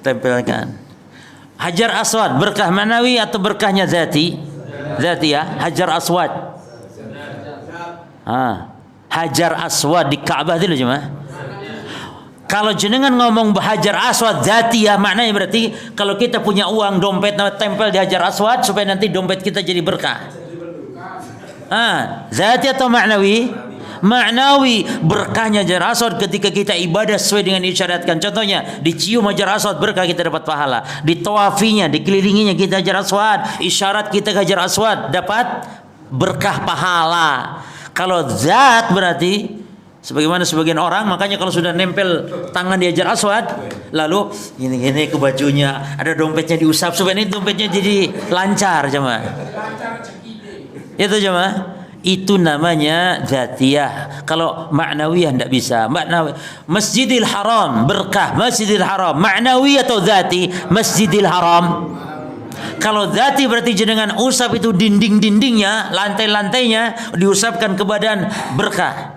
Tempelkan. Hajar Aswad berkah manawi atau berkahnya zati? Zati ya. Hajar Aswad. Hajar Aswad di Ka'bah itu jemaah. Kalau jenengan ngomong Hajar Aswad zati ya, maknanya berarti kalau kita punya uang dompet tempel di Hajar Aswad supaya nanti dompet kita jadi berkah. Zati atau maknawi? Maknawi. Berkahnya Hajar Aswad ketika kita ibadah sesuai dengan disyariatkan. Contohnya dicium Hajar Aswad berkah, kita dapat pahala. Ditawafinya, dikelilinginya kita Hajar Aswad, isyarat kita ke Hajar Aswad dapat berkah pahala. Kalau zat berarti sebagaimana sebagian orang, makanya kalau sudah nempel tangan di Hajar Aswad, lalu gini-gini ke bajunya, ada dompetnya diusap supaya ini dompetnya jadi lancar jemaah. Itu jemaah. itu namanya dzatiyah. Kalau ma'nawiyah tidak bisa. Masjidil Haram berkah, Masjidil Haram ma'nawi atau dzati? Masjidil Haram. Kalau dzati berarti jenengan usap itu dinding-dindingnya, lantai-lantainya diusapkan ke badan, berkah.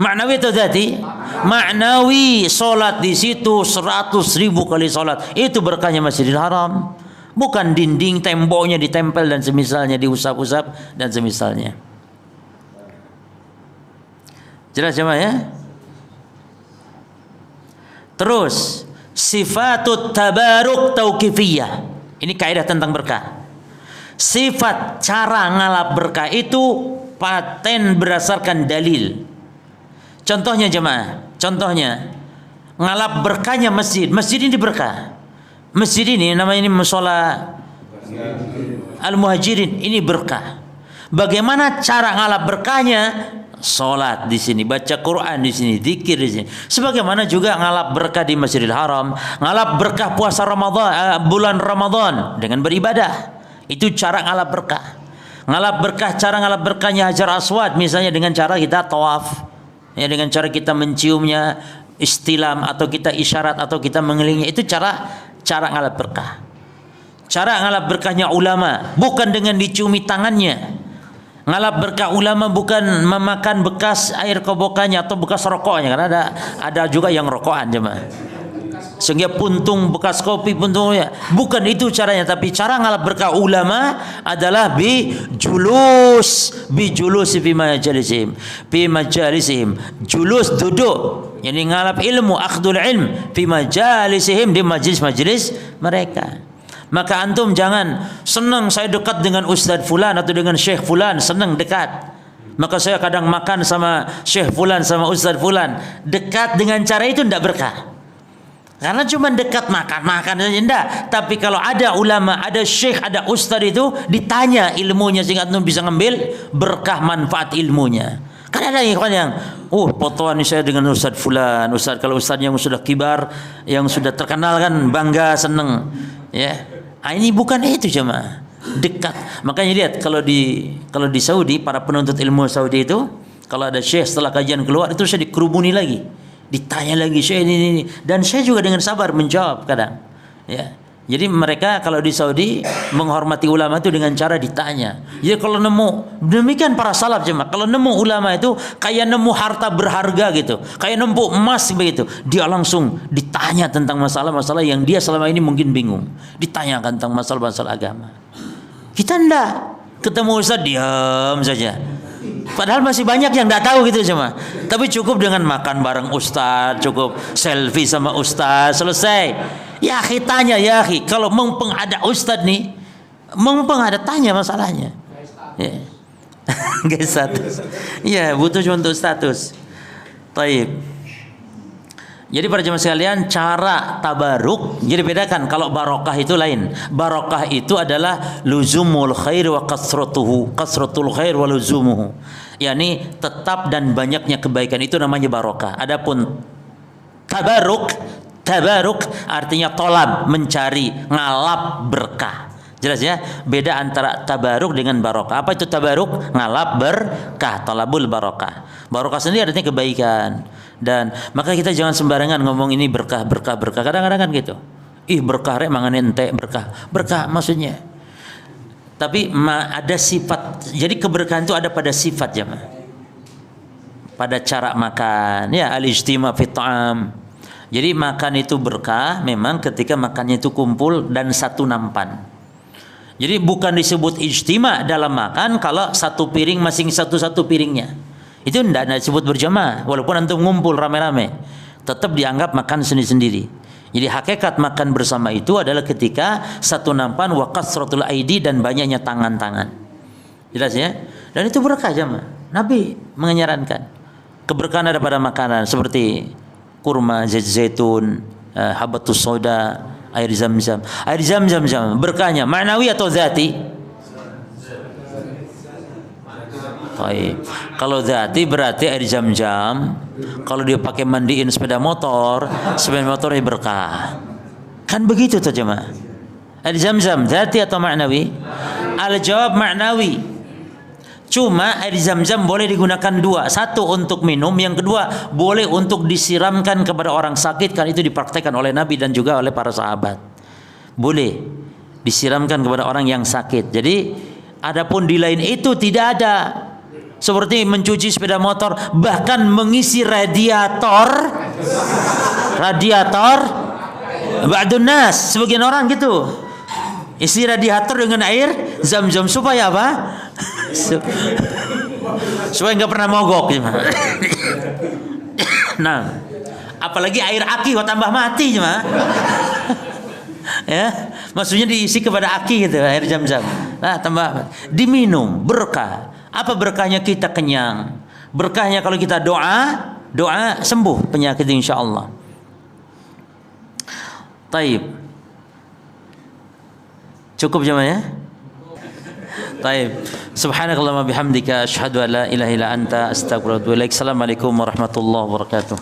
Ma'nawi atau dzati? Ma'nawi, solat di situ 100.000 kali solat, itu berkahnya Masjidil Haram. Bukan dinding, temboknya ditempel dan semisalnya, diusap-usap dan semisalnya. Jelas jemaah ya? Terus sifatut tabaruk tauqifiyah. Ini kaidah tentang berkah. Sifat cara ngalap berkah itu paten berdasarkan dalil. Contohnya jemaah, contohnya ngalap berkahnya masjid. Masjid ini berkah. Masjid ini namanya ini mushola Al-Muhajirin, ini berkah. Bagaimana cara ngalap berkahnya? Salat di sini, baca Quran di sini, zikir di sini. Sebagaimana juga ngalap berkah di Masjidil Haram, ngalap berkah puasa Ramadan, bulan Ramadan dengan beribadah. Itu cara ngalap berkah. Ngalap berkah, cara ngalap berkahnya Hajar Aswad misalnya dengan cara kita tawaf. Ya, dengan cara kita menciumnya, istilam atau kita isyarat atau kita mengelilingi, itu cara ngalap berkah. Cara ngalap berkahnya ulama bukan dengan diciumi tangannya. Ngalap berkah ulama bukan memakan bekas air kobokannya atau bekas rokoknya, karena ada juga yang rokokan jemaah. Sehingga puntung bekas kopi puntungnya. Bukan itu caranya, tapi cara ngalap berkah ulama adalah bi julus fi majalisihim. Julus duduk, yani ngalap ilmu, akhdul ilm fi majalisihim, di majlis-majlis mereka. Maka antum jangan senang saya dekat dengan Ustadz Fulan atau dengan Syekh Fulan, senang dekat. Maka saya kadang makan sama Syekh Fulan, sama Ustadz Fulan. Dekat dengan cara itu tidak berkah. Karena cuma dekat makan saja tidak. Tapi kalau ada ulama, ada syekh, ada ustadz itu ditanya ilmunya sehingga antum bisa ngambil berkah manfaat ilmunya. Kan ada ikhwan yang fotoan saya dengan Ustadz Fulan. Ustadz, kalau ustadz yang sudah kibar, yang sudah terkenal kan bangga, senang. Ya. Ini bukan itu jemaah, dekat. Makanya lihat kalau di Saudi, para penuntut ilmu Saudi itu kalau ada syekh setelah kajian keluar itu saya dikerumuni lagi, ditanya lagi syekh ini, dan saya juga dengan sabar menjawab kadang. Ya. Jadi mereka kalau di Saudi menghormati ulama itu dengan cara ditanya. Jadi kalau nemu, demikian para salaf jemaah, kalau nemu ulama itu kayak nemu harta berharga gitu, kayak nemu emas begitu, dia langsung ditanya tentang masalah-masalah yang dia selama ini mungkin bingung, ditanyakan tentang masalah-masalah agama. Kita enggak, ketemu ustaz diam saja. Padahal masih banyak yang enggak tahu gitu jemaah. Tapi cukup dengan makan bareng ustaz, cukup selfie sama ustaz, selesai. Ya akhi tanya, ya akhi, kalau mumpung ada ustaz nih, mumpung ada tanya masalahnya. Ya. Guys status. Ya, butuh cuma untuk status. Taib. Jadi para jemaah sekalian, cara tabaruk jadi bedakan. Kalau barokah itu lain. Barokah itu adalah luzumul khair wa kasratul khair wa luzumuhu. Yani tetap dan banyaknya kebaikan, itu namanya barokah. Adapun tabaruk artinya tolab, mencari, ngalap berkah. Jelas ya? Beda antara tabaruk dengan barokah. Apa itu tabaruk? Ngalap berkah, talabul barokah. Barokah sendiri artinya kebaikan. Dan maka kita jangan sembarangan ngomong ini berkah. Kadang-kadang kan gitu. Berkah rek mangan ente berkah. Berkah maksudnya. Tapi ada sifat. Jadi keberkahan itu ada pada sifat jemaah. Pada cara makan, ya al-ijtima fi ta'am. Jadi makan itu berkah memang ketika makannya itu kumpul dan satu nampan. Jadi bukan disebut ijtima dalam makan kalau satu piring masing satu piringnya. Itu tidak disebut berjamaah. Walaupun antum ngumpul rame-rame, tetap dianggap makan sendiri-sendiri. Jadi hakikat makan bersama itu adalah ketika satu nampan wa kasratul aidi, dan banyaknya tangan-tangan. Jelas ya? Dan itu berkah jamaah. Nabi menyarankan keberkahan ada pada makanan seperti kurma, zaitun, habatus soda, air zam-zam. Air zam-zam berkahnya ma'nawi atau zati? Baik. Kalau zati berarti air zam-zam kalau dia pakai mandiin sepeda motornya berkah. Kan begitu tuh jemaah. Air zam-zam zati atau ma'nawi? Al-jawab ma'nawi. Cuma air zam-zam boleh digunakan dua. Satu untuk minum, yang kedua boleh untuk disiramkan kepada orang sakit, kan itu dipraktekkan oleh Nabi dan juga oleh para sahabat. Boleh disiramkan kepada orang yang sakit. Jadi adapun di lain itu tidak ada. Seperti mencuci sepeda motor, bahkan mengisi radiator ba'dun nas, sebagian orang gitu. Isi radiator dengan air zam-zam supaya apa? Supaya nggak pernah mogok. Nah, apalagi air aki kok tambah mati cuma. Ya, maksudnya diisi kepada aki gitu, air zam-zam. Nah, tambah diminum, berkah. Apa berkahnya? Kita kenyang. Berkahnya kalau kita doa sembuh penyakit insyaallah. Taib. Cukup jemaah ya? Taib. Subhanakallahumma bihamdika asyhadu an la ilaha illa anta astaghfiruka wa atubu ilaik. Assalamualaikum warahmatullahi wabarakatuh.